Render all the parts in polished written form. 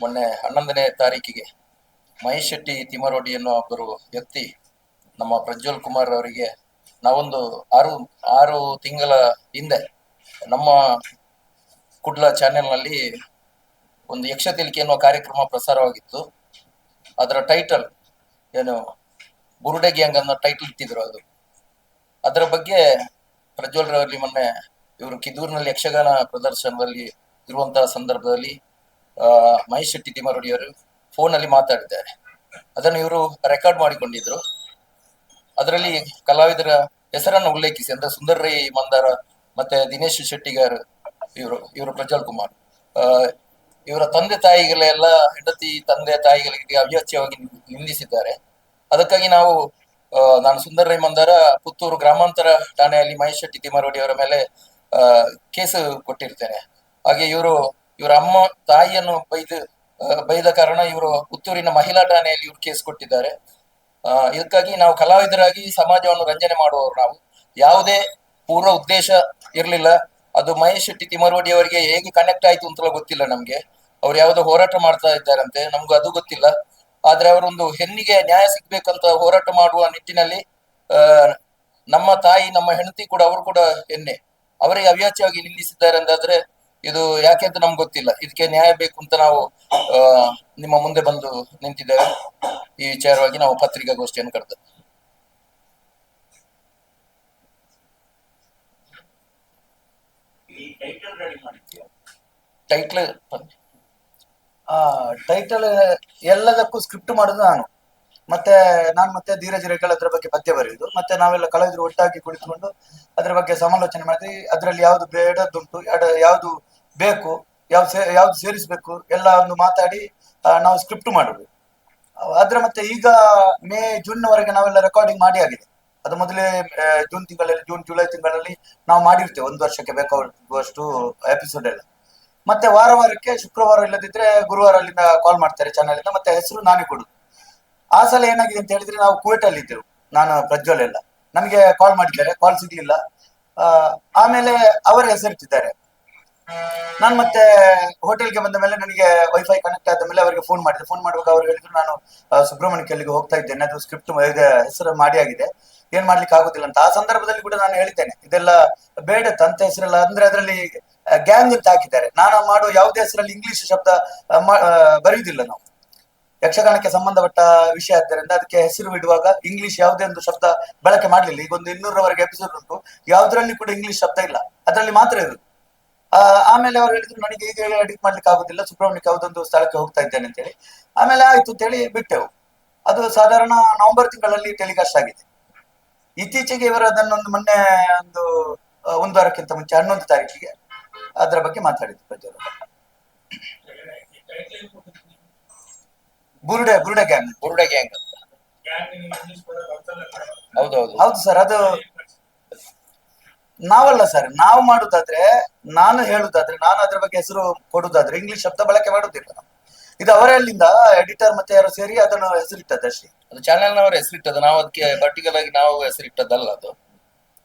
ಮೊನ್ನೆ 11ನೇ ತಾರೀಕಿಗೆ ಮಹೇಶ್ ಶೆಟ್ಟಿ ತಿಮರೋಡಿ ಎನ್ನುವ ಒಬ್ಬರು ವ್ಯಕ್ತಿ ನಮ್ಮ ಪ್ರಜ್ವಲ್ ಕುಮಾರ್ ಅವರಿಗೆ ನಾವೊಂದು ಆರು ಆರು ತಿಂಗಳ ಹಿಂದೆ ನಮ್ಮ ಕುಡ್ಲ ಚಾನೆಲ್ನಲ್ಲಿ ಒಂದು ಯಕ್ಷತೆಲಿಕೆ ಎನ್ನುವ ಕಾರ್ಯಕ್ರಮ ಪ್ರಸಾರವಾಗಿತ್ತು. ಅದರ ಟೈಟಲ್ ಏನು ಬುರುಡೆ ಗ್ಯಾಂಗ್ ಅನ್ನೋ ಟೈಟಲ್ ಇಟ್ಟಿದ್ರು. ಅದರ ಬಗ್ಗೆ ಪ್ರಜ್ವಲ್ ರವರಲ್ಲಿ ಮೊನ್ನೆ ಇವರು ಕಿದೂರಿನಲ್ಲಿ ಯಕ್ಷಗಾನ ಪ್ರದರ್ಶನದಲ್ಲಿ ಇರುವಂತಹ ಸಂದರ್ಭದಲ್ಲಿ ಮಹೇಶ್ ಶೆಟ್ಟಿ ತಿಮರೋಡಿ ಅವರು ಫೋನ್ ಅಲ್ಲಿ ಮಾತಾಡಿದ್ದಾರೆ. ಅದನ್ನು ಇವರು ರೆಕಾರ್ಡ್ ಮಾಡಿಕೊಂಡಿದ್ರು. ಅದರಲ್ಲಿ ಕಲಾವಿದರ ಹೆಸರನ್ನು ಉಲ್ಲೇಖಿಸಿ ಅಂದ್ರೆ ಸುಂದರ್ ರೈ ಮಂದಾರ ಮತ್ತೆ ದಿನೇಶ್ ಶೆಟ್ಟಿಗಾರ್ ಇವರು ಪ್ರಜ್ವಲ್ ಕುಮಾರ್ ಇವರ ತಂದೆ ತಾಯಿಗಳೆಲ್ಲ ಹೆಂಡತಿ ತಂದೆ ತಾಯಿಗಳಿಗೆ ಅವ್ಯಾಚ್ಯವಾಗಿ ನಿಂದಿಸಿದ್ದಾರೆ. ಅದಕ್ಕಾಗಿ ನಾನು ಸುಂದರ್ ರೈ ಮಂದಾರ ಪುತ್ತೂರು ಗ್ರಾಮಾಂತರ ಠಾಣೆಯಲ್ಲಿ ಮಹೇಶ್ ಶೆಟ್ಟಿ ತಿಮರೋಡಿ ಅವರ ಮೇಲೆ ಕೇಸು ಕೊಟ್ಟಿರ್ತೇನೆ. ಹಾಗೆ ಇವರ ಅಮ್ಮ ತಾಯಿಯನ್ನು ಬೈದ ಕಾರಣ ಇವರು ಪುತ್ತೂರಿನ ಮಹಿಳಾ ಠಾಣೆಯಲ್ಲಿ ಇವರು ಕೇಸ್ ಕೊಟ್ಟಿದ್ದಾರೆ. ಇದಕ್ಕಾಗಿ ನಾವು ಕಲಾವಿದರಾಗಿ ಸಮಾಜವನ್ನು ರಂಜನೆ ಮಾಡುವವರು. ನಾವು ಯಾವುದೇ ಪೂರ್ವ ಉದ್ದೇಶ ಇರಲಿಲ್ಲ. ಅದು ಮಹೇಶ್ ಶೆಟ್ಟಿ ತಿಮರೋಡಿ ಅವರಿಗೆ ಹೇಗೆ ಕನೆಕ್ಟ್ ಆಯ್ತು ಅಂತಲೂ ಗೊತ್ತಿಲ್ಲ ನಮ್ಗೆ. ಅವ್ರು ಯಾವುದೋ ಹೋರಾಟ ಮಾಡ್ತಾ ಇದ್ದಾರಂತೆ, ನಮ್ಗೂ ಅದು ಗೊತ್ತಿಲ್ಲ. ಆದ್ರೆ ಅವರೊಂದು ಹೆಣ್ಣಿಗೆ ನ್ಯಾಯ ಸಿಗ್ಬೇಕಂತ ಹೋರಾಟ ಮಾಡುವ ನಿಟ್ಟಿನಲ್ಲಿ ನಮ್ಮ ತಾಯಿ ನಮ್ಮ ಹೆಂಡತಿ ಕೂಡ ಅವರು ಕೂಡ ಹೆಣ್ಣೆ ಅವರಿಗೆ ಅವ್ಯಾಚ್ಯವಾಗಿ ನಿಲ್ಲಿಸಿದ್ದಾರೆ ಅಂತಾದ್ರೆ ಇದು ಯಾಕೆ ಅಂತ ನಮ್ಗೆ ಗೊತ್ತಿಲ್ಲ. ಇದಕ್ಕೆ ನ್ಯಾಯ ಬೇಕು ಅಂತ ನಾವು ನಿಮ್ಮ ಮುಂದೆ ಬಂದು ನಿಂತಿದ್ದೇವೆ. ಈ ವಿಚಾರವಾಗಿ ನಾವು ಪತ್ರಿಕಾಗೋಷ್ಠಿಯನ್ನು ಕರೆದ. ಟೈಟಲ್ ಎಲ್ಲದಕ್ಕೂ ಸ್ಕ್ರಿಪ್ಟ್ ಮಾಡುದು ನಾನು. ಮತ್ತೆ ಧೀರಜ್ ರೇಖಲ್ ಅದ್ರ ಬಗ್ಗೆ ಪದ್ಯ ಬರೆಯುದು. ಮತ್ತೆ ನಾವೆಲ್ಲ ಕಲಾವಿದರು ಒಟ್ಟಾಗಿ ಕುಳಿತುಕೊಂಡು ಅದ್ರ ಬಗ್ಗೆ ಸಮಾಲೋಚನೆ ಮಾಡಿ ಅದರಲ್ಲಿ ಯಾವ್ದು ಬೇಡದ್ದುಂಟು, ಯಾವ್ದು ಬೇಕು, ಯಾವ್ದು ಸೇರಿಸ್ಬೇಕು ಎಲ್ಲ ಒಂದು ಮಾತಾಡಿ ನಾವು ಸ್ಕ್ರಿಪ್ಟ್ ಮಾಡುದು. ಮತ್ತೆ ಈಗ ಜೂನ್ ವರೆಗೆ ನಾವೆಲ್ಲ ರೆಕಾರ್ಡಿಂಗ್ ಮಾಡಿ ಆಗಿದೆ. ಅದು ಮೊದಲೇ ಜೂನ್ ಜುಲೈ ತಿಂಗಳಲ್ಲಿ ನಾವು ಮಾಡಿರ್ತೇವೆ. ಒಂದು ವರ್ಷಕ್ಕೆ ಬೇಕಾಗುವಷ್ಟು ಎಪಿಸೋಡ್ ಎಲ್ಲ. ಮತ್ತೆ ವಾರಕ್ಕೆ ಶುಕ್ರವಾರ ಇಲ್ಲದಿದ್ರೆ ಗುರುವಾರ ಅಲ್ಲಿಂದ ಕಾಲ್ ಮಾಡ್ತಾರೆ ಚಾನಲ್ ಇಂದ. ಮತ್ತೆ ಹೆಸರು ನಾನೇ ಕೊಡುದು. ಆ ಸಲ ಏನಾಗಿದೆ ಅಂತ ಹೇಳಿದ್ರೆ ನಾವು ಕುವೇಟ್ ಅಲ್ಲಿ ಇದ್ದೆವು, ನಾನು ಪ್ರಜ್ವಲ್ ಎಲ್ಲ. ನಮಗೆ ಕಾಲ್ ಮಾಡಿದ್ದಾರೆ, ಕಾಲ್ ಸಿಗ್ಲಿಲ್ಲ. ಆಮೇಲೆ ಅವರ ಹೆಸರಿಟ್ಟಿದ್ದಾರೆ. ನಾನು ಮತ್ತೆ ಹೋಟೆಲ್ಗೆ ಬಂದ ಮೇಲೆ ನನಗೆ ವೈಫೈ ಕನೆಕ್ಟ್ ಆದ ಮೇಲೆ ಅವರಿಗೆ ಫೋನ್ ಮಾಡಿದೆ. ಫೋನ್ ಮಾಡುವಾಗ ಅವ್ರು ಹೇಳಿದ್ರು, ನಾನು ಸುಬ್ರಹ್ಮಣ್ಯಕ್ಕೆ ಅಲ್ಲಿಗೆ ಹೋಗ್ತಾ ಇದ್ದೇನೆ, ಅದು ಸ್ಕ್ರಿಪ್ಟ್ ಹೆಸರು ಮಾಡಿ ಆಗಿದೆ, ಏನ್ ಮಾಡ್ಲಿಕ್ಕೆ ಆಗುದಿಲ್ಲ ಅಂತ. ಆ ಸಂದರ್ಭದಲ್ಲಿ ಕೂಡ ನಾನು ಹೇಳಿದ್ದೇನೆ, ಇದೆಲ್ಲ ಬೇಡ ತಂತ ಹೆಸರೆಲ್ಲ ಅಂದ್ರೆ ಅದರಲ್ಲಿ ಗ್ಯಾಂಗ್ ಅಂತ ಹಾಕಿದ್ದಾರೆ. ನಾನು ಮಾಡುವ ಯಾವುದೇ ಹೆಸರಲ್ಲಿ ಇಂಗ್ಲಿಷ್ ಶಬ್ದ ಬರೆಯುವುದಿಲ್ಲ. ನಾವು ಯಕ್ಷಗಾನಕ್ಕೆ ಸಂಬಂಧಪಟ್ಟ ವಿಷಯ ಆದ್ದರಿಂದ ಅದಕ್ಕೆ ಹೆಸರು ಇಡುವಾಗ ಇಂಗ್ಲಿಷ್ ಯಾವುದೇ ಒಂದು ಶಬ್ದ ಬಳಕೆ ಮಾಡ್ಲಿಲ್ಲ. ಈಗ ಒಂದು 200ರವರೆಗೆ ಎಪಿಸೋಡ್ ಉಂಟು, ಯಾವ್ದ್ರಲ್ಲಿ ಕೂಡ ಇಂಗ್ಲಿಷ್ ಶಬ್ದ ಇಲ್ಲ, ಅದರಲ್ಲಿ ಮಾತ್ರ ಇರುದು. ಆಮೇಲೆ ಅವ್ರು ಹೇಳಿದ್ರು, ನನಗೆ ಈಗ ಎಡಿಟ್ ಮಾಡ್ಲಿಕ್ಕೆ ಆಗುದಿಲ್ಲ, ಸುಬ್ರಹ್ಮಣ್ಯಕ್ಕೆ ಯಾವುದೊಂದು ಸ್ಥಳಕ್ಕೆ ಹೋಗ್ತಾ ಇದ್ದೇನೆ ಅಂತ ಹೇಳಿ. ಆಮೇಲೆ ಆಯ್ತು ಅಂತ ಹೇಳಿ ಬಿಟ್ಟೆವು. ಅದು ಸಾಧಾರಣ ನವೆಂಬರ್ ತಿಂಗಳಲ್ಲಿ ಟೆಲಿಕಾಸ್ಟ್ ಆಗಿದೆ. ಇತ್ತೀಚೆಗೆ ಇವರು ಅದನ್ನೊಂದು ಮೊನ್ನೆ ಒಂದು ವಾರಕ್ಕಿಂತ ಮುಂಚೆ 11 ತಾರೀಕಿಗೆ ಅದರ ಬಗ್ಗೆ ಮಾತಾಡಿದ್ರು ಪ್ರಜ್ವಲ್. ಬುರುಡೆ ಗ್ಯಾಂಗ್ ಅಂತ. ಹೌದು ಸರ್. ಅದು ನಾವಲ್ಲ ಸರ್, ನಾವು ಮಾಡುದಾದ್ರೆ, ನಾನು ಹೇಳುದಾದ್ರೆ, ನಾನು ಅದ್ರ ಬಗ್ಗೆ ಹೆಸರು ಕೊಡುದಾದ್ರೆ ಇಂಗ್ಲಿಷ್ ಶಬ್ದ ಬಳಕೆ ಮಾಡುದಿಲ್ಲ ನಾವು. ಇದು ಅವರೇ ಅಲ್ಲಿಂದ ಎಡಿಟರ್ ಮತ್ತೆ ಯಾರು ಸೇರಿ ಅದನ್ನು ಹೆಸರಿಟ್ಟದ್ದು ಅಷ್ಟೇ. ಅದು ಚಾನೆಲ್ನವರ ಹೆಸರಿಟ್ಟದ್ದು, ನಾವು ಅದಕ್ಕೆ ಪರ್ಟಿಕ್ಯುಲರ್ ಆಗಿ ನಾವು ಹೆಸರಿಟ್ಟದ್ದಲ್ಲ ಅದು.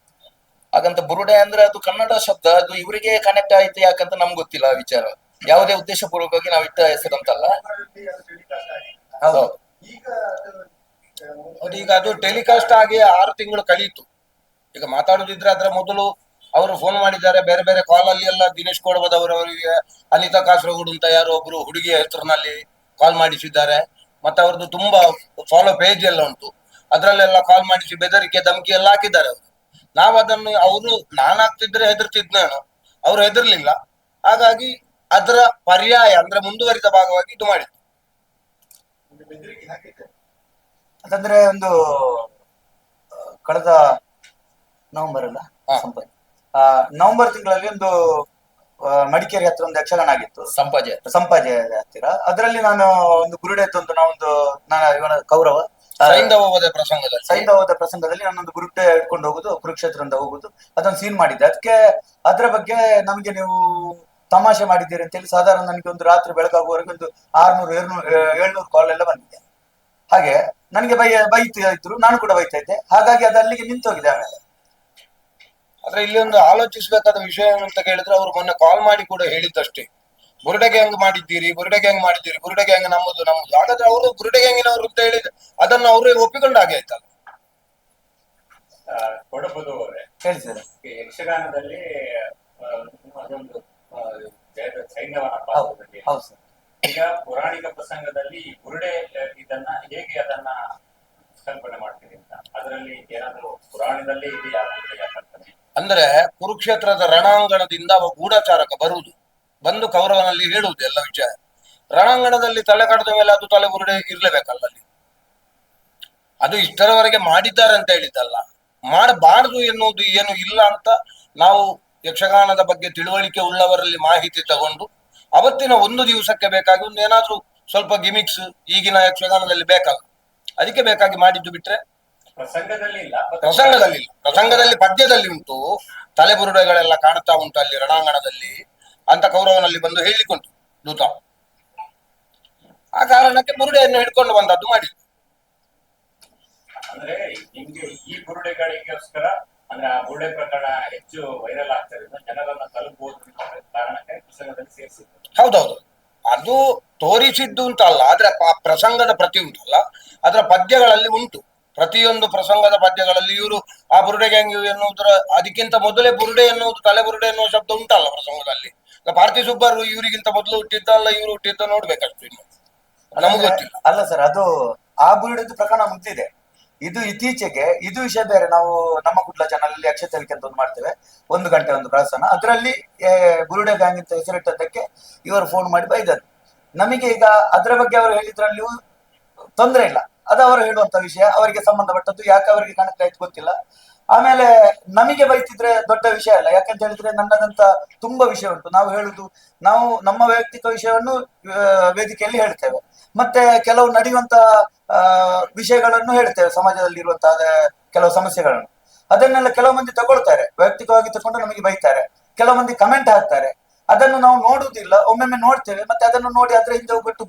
ಹಾಗಂತ ಬುರುಡೆ ಅಂದ್ರೆ ಅದು ಕನ್ನಡ ಶಬ್ದ, ಅದು ಇವರಿಗೆ ಕನೆಕ್ಟ್ ಆಯ್ತು ಯಾಕಂತ ನಮ್ಗೆ ಗೊತ್ತಿಲ್ಲ ಆ ವಿಚಾರ. ಯಾವುದೇ ಉದ್ದೇಶ ಪೂರ್ವಕವಾಗಿ ನಾವು ಇಟ್ಟ ಹೆಸರಂತಲ್ಲ. ಈಗ ಅದು ಟೆಲಿಕಾಸ್ಟ್ ಆಗಿ 6 ತಿಂಗಳು ಕಳೀತು. ಈಗ ಮಾತಾಡುದಿದ್ರೆ ಅದರ ಮೊದಲು ಅವರು ಫೋನ್ ಮಾಡಿದ್ದಾರೆ, ಬೇರೆ ಬೇರೆ ಕಾಲ್ ಅಲ್ಲಿ ಎಲ್ಲ ದಿನೇಶ್ ಕೋಡಬದವರವರಿಗೆ ಅನಿತಾ ಕಾಸರಗೋಡು ಅಂತ ಯಾರೋ ಒಬ್ರು ಹುಡುಗಿಯ ಹೆಸರಿನಲ್ಲಿ ಕಾಲ್ ಮಾಡಿಸಿದ್ದಾರೆ. ಮತ್ತೆ ಅವ್ರದ್ದು ತುಂಬಾ ಫಾಲೋ ಪೇಜ್ ಎಲ್ಲ ಉಂಟು, ಅದ್ರಲ್ಲೆಲ್ಲ ಕಾಲ್ ಮಾಡಿಸಿ ಬೆದರಿಕೆ ಧಮಕಿ ಎಲ್ಲ ಹಾಕಿದ್ದಾರೆ ಅವರು. ನಾವು ಅದನ್ನು ನಾನು ಹಾಕ್ತಿದ್ರೆ ಹೆದರ್ತಿದ್ ನಾನು, ಅವ್ರು ಹೆದರ್ಲಿಲ್ಲ. ಹಾಗಾಗಿ ಅದರ ಪರ್ಯಾಯ ಅಂದ್ರೆ ಮುಂದುವರಿದ ಭಾಗವಾಗಿ ಇದು ಮಾಡಿದ್ರು. ಅದಂದ್ರೆ ಒಂದು ಕಳೆದ ನವೆಂಬರ್ ತಿಂಗಳಲ್ಲಿ ಒಂದು ಮಡಿಕೇರಿ ಹತ್ರ ಒಂದು ಯಕ್ಷಗಾನ ಆಗಿತ್ತು, ಸಂಪಾಜೆ ಹತ್ತಿರ. ಅದರಲ್ಲಿ ನಾನು ಒಂದು ಗುರುಡೆತ್ತೊಂದು ಇವನ ಕೌರವ ಸೈಂಧವದ ಪ್ರಸಂಗದಲ್ಲಿ ನಾನೊಂದು ಗುರುಡೆ ಇಟ್ಕೊಂಡು ಹೋಗುದು, ಕುರುಕ್ಷೇತ್ರದಿಂದ ಹೋಗುದು, ಅದೊಂದು ಸೀನ್ ಮಾಡಿದ್ದೆ. ಅದರ ಬಗ್ಗೆ ನಮಗೆ ನೀವು ತಮಾಷೆ ಮಾಡಿದ್ದೀರಿ ಅಂತ ಹೇಳಿ ಸಾಧಾರಣ ನನಗೆ ಒಂದು ರಾತ್ರಿ ಬೆಳಗಾಗುವವರೆಗೆ ಒಂದು 600-700 ಕಾಲ್ ಎಲ್ಲ ಬಂದಿದೆ. ಹಾಗೆ ನನಗೆ ಬೈತಾ ಇದ್ರು, ನಾನು ಕೂಡ ಬೈತಾ ಇದ್ದೆ. ಹಾಗಾಗಿ ಅದು ಅಲ್ಲಿಗೆ ನಿಂತೋಗಿದೆ. ಆಮೇಲೆ ಆದ್ರೆ ಇಲ್ಲಿ ಒಂದು ಆಲೋಚಿಸಬೇಕಾದ ವಿಷಯ ಅಂತ ಕೇಳಿದ್ರೆ, ಅವರು ಮೊನ್ನೆ ಕಾಲ್ ಮಾಡಿ ಕೂಡ ಹೇಳಿದ್ದಷ್ಟೇ, ಬುರುಡೆ ಗ್ಯಾಂಗ್ ಮಾಡಿದ್ದೀರಿ, ಬುರುಡೆ ಗ್ಯಾಂಗ್ ಮಾಡಿದ್ದೀರಿ, ಬುರುಡೆ ಗ್ಯಾಂಗ್ ನಮ್ಮದು ನಮ್ಮದು. ಹಾಗಾದ್ರೆ ಅವರು ಬುರುಡೆ ಗ್ಯಾಂಗಿನವರು ಅಂತ ಹೇಳಿದ ಅದನ್ನು ಅವರೇ ಒಪ್ಪಿಕೊಂಡ ಹಾಗೆ ಆಯ್ತಲ್ಲ. ಕೊಡಬದು ಅವರೇ ಹೇಳಿ ಸರ್. ಯಕ್ಷಗಾನದಲ್ಲಿ ಅದೊಂದು ಸೈನ್ಯವನ ಪಾತ್ರದಲ್ಲಿ ಹೌದು ಸರ್. ಈಗ ಪೌರಾಣಿಕ ಪ್ರಸಂಗದಲ್ಲಿ ಈ ಬುರುಡೆ ಇದನ್ನ ಹೇಗೆ ಅದನ್ನ ಕಲ್ಪನೆ ಮಾಡ್ತೀರಿ ಅಂತ, ಅದರಲ್ಲಿ ಏನಾದ್ರು ಪುರಾಣದಲ್ಲಿ ಇದೆಯಾ ಬುರುಡೆಯ ಕಲ್ಪನೆ? ಅಂದ್ರೆ ಕುರುಕ್ಷೇತ್ರದ ರಣಾಂಗಣದಿಂದ ಅವ ಗೂಢಚಾರಕ ಬರುವುದು, ಬಂದು ಕೌರವನಲ್ಲಿ ಹೇಳುವುದು ಎಲ್ಲ ವಿಷಯ. ರಣಾಂಗಣದಲ್ಲಿ ತಲೆ ಕಡದ ಮೇಲೆ ಅದು ತಲೆ ಬುರುಡೆ ಇರ್ಲೇಬೇಕಲ್ಲ ಅಲ್ಲಿ. ಅದು ಇಷ್ಟರವರೆಗೆ ಮಾಡಿದ್ದಾರೆ ಅಂತ ಹೇಳಿದ್ದಲ್ಲ, ಮಾಡಬಾರದು ಎನ್ನುವುದು ಏನು ಇಲ್ಲ ಅಂತ ನಾವು ಯಕ್ಷಗಾನದ ಬಗ್ಗೆ ತಿಳುವಳಿಕೆ ಉಳ್ಳವರಲ್ಲಿ ಮಾಹಿತಿ ತಗೊಂಡು ಅವತ್ತಿನ ಒಂದು ದಿವಸಕ್ಕೆ ಬೇಕಾಗಿ ಒಂದು ಏನಾದ್ರೂ ಸ್ವಲ್ಪ ಗಿಮಿಕ್ಸ್ ಈಗಿನ ಯಕ್ಷಗಾನದಲ್ಲಿ ಬೇಕಲ್ಲ, ಅದಕ್ಕೆ ಬೇಕಾಗಿ ಮಾಡಿದ್ದು ಬಿಟ್ರೆ ಪ್ರಸಂಗದಲ್ಲಿ ಇಲ್ಲ. ಪ್ರಸಂಗದಲ್ಲಿ ಪದ್ಯದಲ್ಲಿ ಉಂಟು, ತಲೆಬುರುಡೆಗಳೆಲ್ಲ ಕಾಣ್ತಾ ಉಂಟು ಅಲ್ಲಿ ರಣಾಂಗಣದಲ್ಲಿ ಅಂತ ಕೌರವನಲ್ಲಿ ಬಂದು ಹೇಳಿಕೊಂಡು ದೂತ. ಆ ಕಾರಣಕ್ಕೆ ಬುರುಡೆಯನ್ನು ಹಿಡ್ಕೊಂಡು ಬಂದದ್ದು ಮಾಡಿ. ಅಂದ್ರೆ ನಿಮ್ಗೆ ಈ ಬುರುಡೆಗಳಿಗೋಸ್ಕರ ಅಂದ್ರೆ ಆ ಬುರುಡೆ ಪ್ರಕರಣ ಹೆಚ್ಚು ವೈರಲ್ ಆಗ್ತದೆ, ಜನರನ್ನ ತಲುಪಬಹುದು ಕಾರಣಕ್ಕೆ ಪ್ರಸಂಗದಲ್ಲಿ ಸೇರಿಸಿದ್ರು. ಹೌದೌದು, ಅದು ತೋರಿಸಿದ್ದು ಅಂತಲ್ಲ, ಆದ್ರೆ ಪ್ರಸಂಗದ ಪ್ರತಿ ಉಂಟಲ್ಲ, ಅದರ ಪದ್ಯಗಳಲ್ಲಿ ಉಂಟು. ಪ್ರತಿಯೊಂದು ಪ್ರಸಂಗದ ಪದ್ಯಗಳಲ್ಲಿ ಇವರು ಆ ಬುರುಡೆ ಗ್ಯಾಂಗ್ ಎನ್ನುವುದರ ಅದಕ್ಕಿಂತ ಮೊದಲೇ ಬುರುಡೆ ಎನ್ನುವುದು ತಲೆ ಬುರುಡೆ ಎನ್ನುವ ಶಬ್ದ ಉಂಟಲ್ಲ ಪ್ರಸಂಗದಲ್ಲಿ. ಪಾರ್ಥಿ ಸುಬ್ಬರು ಇವರಿಗಿಂತ ಮೊದಲು ಹುಟ್ಟಿದ್ದಲ್ಲ, ಇವರು ಹುಟ್ಟಿದ್ದ ನೋಡ್ಬೇಕಷ್ಟು ಇನ್ನು ನಮ್ಗೆ ಗೊತ್ತಿಲ್ಲ. ಅಲ್ಲ ಸರ್, ಅದು ಆ ಬುರುಡೆದು ಪ್ರಕರಣ ಮುಗ್ದಿದೆ. ಇದು ಇತ್ತೀಚೆಗೆ ಇದು ವಿಷಯ ಬೇರೆ. ನಾವು ನಮ್ಮ ಕುಡ್ಲ ಚಾನಲ್ ಅಲ್ಲಿ ಅಕ್ಷತೆಲಿಕೆ ಅಂತ ಒಂದು ಮಾಡ್ತೇವೆ, 1 ಗಂಟೆ ಒಂದು ಪ್ರದರ್ಶನ. ಅದರಲ್ಲಿ ಬುರುಡೆ ಗ್ಯಾಂಗ್ ಅಂತ ಹೆಸರಿಟ್ಟದ್ದಕ್ಕೆ ಇವರು ಫೋನ್ ಮಾಡಿ ಬೈದರು ನಮಗೆ. ಈಗ ಅದರ ಬಗ್ಗೆ ಅವರು ಹೇಳಿದ್ರಲ್ಲಿಯೂ ತೊಂದರೆ ಇಲ್ಲ, ಅದು ಅವರು ಹೇಳುವಂತ ವಿಷಯ, ಅವರಿಗೆ ಸಂಬಂಧಪಟ್ಟದ್ದು. ಯಾಕೆ ಅವರಿಗೆ ಕಣಕ್ಕೆ ಆಯ್ತು ಗೊತ್ತಿಲ್ಲ. ಆಮೇಲೆ ನಮಗೆ ಬೈತಿದ್ರೆ ದೊಡ್ಡ ವಿಷಯ ಅಲ್ಲ, ಯಾಕಂತ ಹೇಳಿದ್ರೆ ನನ್ನದಂತ ತುಂಬಾ ವಿಷಯ ಉಂಟು. ನಾವು ಹೇಳುದು, ನಾವು ನಮ್ಮ ವೈಯಕ್ತಿಕ ವಿಷಯವನ್ನು ವೇದಿಕೆಯಲ್ಲಿ ಹೇಳ್ತೇವೆ, ಮತ್ತೆ ಕೆಲವು ನಡೆಯುವಂತ ವಿಷಯಗಳನ್ನು ಹೇಳ್ತೇವೆ, ಸಮಾಜದಲ್ಲಿ ಇರುವಂತಹ ಕೆಲವು ಸಮಸ್ಯೆಗಳನ್ನು. ಅದನ್ನೆಲ್ಲ ಕೆಲವು ಮಂದಿ ತಗೊಳ್ತಾರೆ, ವೈಯಕ್ತಿಕವಾಗಿ ತಗೊಂಡು ನಮಗೆ ಬೈತಾರೆ. ಕೆಲವು ಮಂದಿ ಕಮೆಂಟ್ ಹಾಕ್ತಾರೆ, ಅದನ್ನು ನಾವು ನೋಡುವುದಿಲ್ಲ. ಒಮ್ಮೊಮ್ಮೆ ನೋಡ್ತೇವೆ, ಮತ್ತೆ ಅದನ್ನು ನೋಡಿ ಅದ್ರ ಹಿಂದೆ ಹೋಗ್ಬಿಟ್ಟು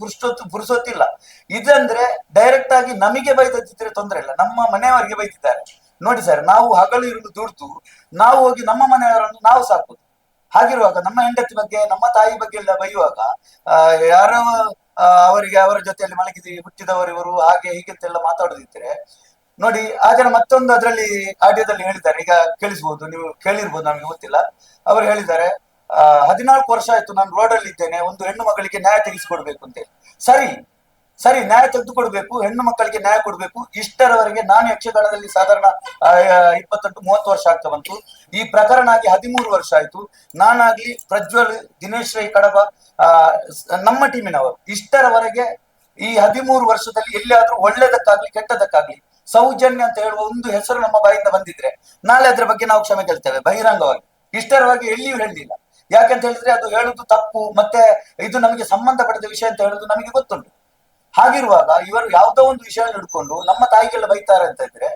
ಬುರ್ಸೋತಿಲ್ಲ. ಇದಂದ್ರೆ ಡೈರೆಕ್ಟ್ ಆಗಿ ನಮಗೆ ಬೈದಿದ್ರೆ ತೊಂದರೆ ಇಲ್ಲ, ನಮ್ಮ ಮನೆಯವರಿಗೆ ಬೈತಿದ್ದಾರೆ ನೋಡಿ ಸರ್. ನಾವು ಹಗಲು ಇರುವುದು ದುಡ್ದು ನಾವು ಹೋಗಿ ನಮ್ಮ ಮನೆಯವರನ್ನು ನಾವು ಸಾಕುದು. ಹಾಗಿರುವಾಗ ನಮ್ಮ ಹೆಂಡತಿ ಬಗ್ಗೆ, ನಮ್ಮ ತಾಯಿ ಬಗ್ಗೆ ಎಲ್ಲ ಬೈಯುವಾಗ ಯಾರೋ ಅವರಿಗೆ ಅವರ ಜೊತೆಯಲ್ಲಿ ಮಲಗಿದಿ ಹುಟ್ಟಿದವರು ಇವರು ಹಾಗೆ ಹೀಗೆ ಅಂತೆಲ್ಲ ಮಾತಾಡೋದಿದ್ರೆ ನೋಡಿ. ಆ ಜನ ಮತ್ತೊಂದು ಅದರಲ್ಲಿ ಆಡಿಯೋದಲ್ಲಿ ಹೇಳಿದ್ದಾರೆ, ಈಗ ಕೇಳಿಸ್ಬೋದು, ನೀವು ಕೇಳಿರ್ಬೋದು, ನಮಗೆ ಗೊತ್ತಿಲ್ಲ. ಅವರು ಹೇಳಿದ್ದಾರೆ, 14 ವರ್ಷ ಆಯ್ತು ನಾನು ರೋಡಲ್ಲಿ ಇದ್ದೇನೆ, ಒಂದು ಹೆಣ್ಣು ಮಗಳಿಗೆ ನ್ಯಾಯ ತೆಗೆಸಿಕೊಡ್ಬೇಕು ಅಂತ. ಸರಿ ಸರಿ, ನ್ಯಾಯ ತೆಗೆದುಕೊಡ್ಬೇಕು, ಹೆಣ್ಣು ಮಕ್ಕಳಿಗೆ ನ್ಯಾಯ ಕೊಡ್ಬೇಕು. ಇಷ್ಟರವರೆಗೆ ನಾನು ಯಕ್ಷಗಾನದಲ್ಲಿ ಸಾಧಾರಣ 28-30 ವರ್ಷ ಆಗ್ತಾ ಬಂತು. ಈ ಪ್ರಕರಣ ಆಗಿ 13 ವರ್ಷ ಆಯ್ತು. ನಾನಾಗ್ಲಿ, ಪ್ರಜ್ವಲ್, ದಿನೇಶ್ ರೈ ಕಡಬ, ನಮ್ಮ ಟೀಮಿನವರು ಇಷ್ಟರವರೆಗೆ ಈ 13 ವರ್ಷದಲ್ಲಿ ಎಲ್ಲಿಯಾದ್ರೂ ಒಳ್ಳೇದಕ್ಕಾಗ್ಲಿ ಕೆಟ್ಟದಕ್ಕಾಗ್ಲಿ ಸೌಜನ್ಯ ಅಂತ ಹೇಳುವ ಒಂದು ಹೆಸರು ನಮ್ಮ ಬಾಯಿಂದ ಬಂದಿದ್ರೆ ನಾಳೆ ಅದ್ರ ಬಗ್ಗೆ ನಾವು ಕ್ಷಮೆ ಕೇಳ್ತೇವೆ ಬಹಿರಂಗವಾಗಿ. ಇಷ್ಟರವರೆಗೆ ಎಲ್ಲಿಯೂ ಹೇಳಿಲ್ಲ. ಯಾಕಂತ ಹೇಳಿದ್ರೆ ಅದು ಹೇಳುದು ತಪ್ಪು, ಮತ್ತೆ ಇದು ನಮಗೆ ಸಂಬಂಧಪಟ್ಟದ ವಿಷಯ ಅಂತ ಹೇಳುದು ನಮಗೆ ಗೊತ್ತುಂಟು. ಹಾಗಿರುವಾಗ ಇವರು ಯಾವುದೋ ಒಂದು ವಿಷಯ ಹಿಡ್ಕೊಂಡು ನಮ್ಮ ತಾಯಿಗೆಲ್ಲ ಬೈತಾರೆ ಅಂತ ಇದ್ರೆ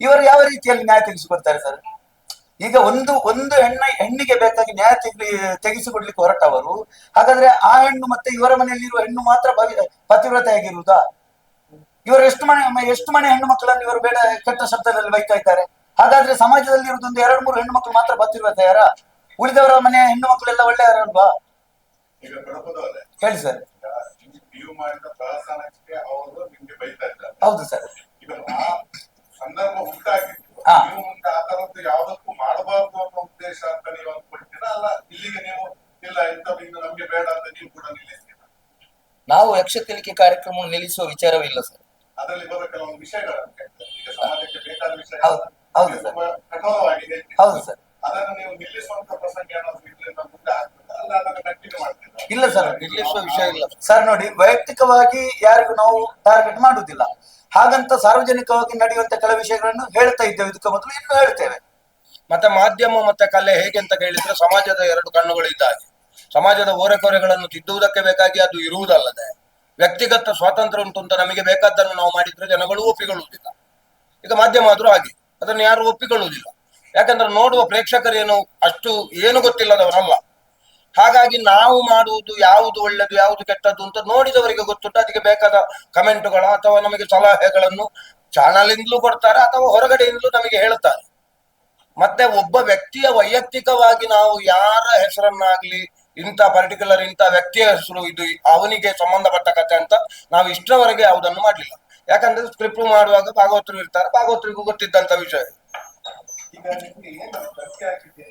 ಇವರು ಯಾವ ರೀತಿಯಲ್ಲಿ ನ್ಯಾಯ ತೆಗೆಸಿಕೊಡ್ತಾರೆ ಸರ್? ಈಗ ಒಂದು ಹೆಣ್ಣಿಗೆ ಬೇಕಾಗಿ ನ್ಯಾಯ ತೆಗೆಸಿಕೊಡ್ಲಿಕ್ಕೆ ಹೊರಟವರು, ಹಾಗಾದ್ರೆ ಆ ಹೆಣ್ಣು ಮತ್ತೆ ಇವರ ಮನೆಯಲ್ಲಿರುವ ಹೆಣ್ಣು ಮಾತ್ರ ಪತಿವ್ರತೆಯಾಗಿರುವುದಾ? ಇವರು ಎಷ್ಟು ಮನೆ ಹೆಣ್ಣು ಮಕ್ಕಳನ್ನು ಇವರು ಬೇಡ ಕೆಟ್ಟ ಶಬ್ದದಲ್ಲಿ ಬೈತಾ ಇದ್ದಾರೆ. ಹಾಗಾದ್ರೆ ಸಮಾಜದಲ್ಲಿ ಇರುವುದೊಂದು 2-3 ಹೆಣ್ಣು ಮಕ್ಕಳು ಮಾತ್ರ ಪತಿವ್ರತೆಯಾರ? ಉಳಿದವರ ಮನೆಯ ಹೆಣ್ಣು ಮಕ್ಕಳೆಲ್ಲ ಒಳ್ಳೆಯವರಲ್ವಾ? ಹೇಳಿ ಸರ್. ನೀವು ಮಾಡಿದ ಪ್ರಹಸನಕ್ಕೆ ಅವರು ನಿಮ್ಗೆ ಬೈತಾ ಇದ್ದಾರೆ. ಹೌದು ಸರ್. ಈಗ ಆ ಸಂದರ್ಭ ಉಂಟಾಗಿತ್ತು, ನೀವು ಮುಂದೆ ಆ ತರದ್ದು ಯಾವ್ದಕ್ಕೂ ಮಾಡಬಾರ್ದು ಅನ್ನೋ ಉದ್ದೇಶ ಅಂತ ನೀವು ಅಂದ್ಕೊಳ್ತೀರಾ? ಅಲ್ಲ ಇಲ್ಲಿಗೆ ನೀವು ಇಲ್ಲ ಇಂಥದ್ದು ನಮ್ಗೆ ಬೇಡ ಅಂತ ನೀವು ಕೂಡ ನಿಲ್ಲಿಸ್ತೀರಾ? ನಾವು ಯಕ್ಷತೆಲಿಕೆ ಕಾರ್ಯಕ್ರಮ ನಿಲ್ಲಿಸುವ ವಿಚಾರವಿಲ್ಲ ಸರ್. ಅದರಲ್ಲಿ ಬರೋ ಕೆಲವೊಂದು ವಿಷಯಗಳನ್ನು ಕೇಳ್ತಾರೆ, ಈಗ ಸಮಾಜಕ್ಕೆ ಬೇಕಾದ ವಿಷಯ ತುಂಬಾ ಕಠೋರವಾಗಿದೆ. ಹೌದು ಸರ್. ಅದನ್ನು ನೀವು ನಿಲ್ಲಿಸುವಂತ ಪ್ರಸಂಗ ಏನಾದ್ರು ಇದರಿಂದ ಮುಂದೆ ಆಗ್ತದೆ, ಅಲ್ಲ ಅದನ್ನು ಕಂಟಿನ್ಯೂ ಮಾಡ್ತೀರಾ? ಇಲ್ಲ ಸರ್, ನಿಲ್ಲಿಸುವ ವಿಷಯ ಇಲ್ಲ ಸರ್. ನೋಡಿ, ವೈಯಕ್ತಿಕವಾಗಿ ಯಾರಿಗೂ ನಾವು ಟಾರ್ಗೆಟ್ ಮಾಡುವುದಿಲ್ಲ. ಹಾಗಂತ ಸಾರ್ವಜನಿಕವಾಗಿ ನಡೆಯುವಂತ ಕೆಲವು ವಿಷಯಗಳನ್ನು ಹೇಳ್ತಾ ಇದ್ದೇವೆ, ಇದಕ್ಕೆ ಮೊದಲು ಇನ್ನೂ ಹೇಳ್ತೇವೆ. ಮತ್ತೆ ಮಾಧ್ಯಮ ಮತ್ತೆ ಕಲೆ ಹೇಗೆ ಅಂತ ಕೇಳಿದ್ರೆ ಸಮಾಜದ 2 ಕಣ್ಣುಗಳು ಇದ್ದಾಗೆ. ಸಮಾಜದ ಓರೆಕೊರೆಗಳನ್ನು ತಿದ್ದುವುದಕ್ಕೆ ಬೇಕಾಗಿ ಅದು ಇರುವುದಲ್ಲದೆ ವ್ಯಕ್ತಿಗತ ಸ್ವಾತಂತ್ರ್ಯ ಉಂಟು ಅಂತ ನಮಗೆ ಬೇಕಾದ್ದನ್ನು ನಾವು ಮಾಡಿದ್ರೆ ಜನಗಳು ಒಪ್ಪಿಕೊಳ್ಳುವುದಿಲ್ಲ. ಈಗ ಮಾಧ್ಯಮ ಆದ್ರೂ ಹಾಗೆ, ಅದನ್ನು ಯಾರು ಒಪ್ಪಿಕೊಳ್ಳುವುದಿಲ್ಲ. ಯಾಕಂದ್ರೆ ನೋಡುವ ಪ್ರೇಕ್ಷಕರೇನು ಅಷ್ಟು ಏನು ಗೊತ್ತಿಲ್ಲದವರಲ್ಲ. ಹಾಗಾಗಿ ನಾವು ಮಾಡುವುದು ಯಾವುದು ಒಳ್ಳೆದು ಯಾವುದು ಕೆಟ್ಟದ್ದು ಅಂತ ನೋಡಿದವರಿಗೆ ಗೊತ್ತುಂಟು. ಅದಕ್ಕೆ ಬೇಕಾದ ಕಮೆಂಟ್ಗಳ ಅಥವಾ ನಮಗೆ ಸಲಹೆಗಳನ್ನು ಚಾನಲಿಂದಲೂ ಕೊಡ್ತಾರೆ ಅಥವಾ ಹೊರಗಡೆಯಿಂದಲೂ ನಮಗೆ ಹೇಳ್ತಾರೆ. ಮತ್ತೆ ಒಬ್ಬ ವ್ಯಕ್ತಿಯ ವೈಯಕ್ತಿಕವಾಗಿ ನಾವು ಯಾರ ಹೆಸರನ್ನಾಗ್ಲಿ ಇಂಥ ಪರ್ಟಿಕ್ಯುಲರ್ ಇಂಥ ವ್ಯಕ್ತಿಯ ಹೆಸರು ಇದು ಅವನಿಗೆ ಸಂಬಂಧಪಟ್ಟ ಕಥೆ ಅಂತ ನಾವು ಇಷ್ಟರವರೆಗೆ ಯಾವುದನ್ನು ಮಾಡ್ಲಿಲ್ಲ. ಯಾಕಂದ್ರೆ ಸ್ಕ್ರಿಪ್ಟ್ ಮಾಡುವಾಗ ಭಾಗವತರು ಇರ್ತಾರೆ, ಭಾಗವತರಿಗೂ ಗೊತ್ತಿದ್ದಂತ ವಿಷಯ. ಈಗ ನಿಮ್ಗೆ ಏನು ಧಕ್ಕೆ ಹಾಕಿದೆ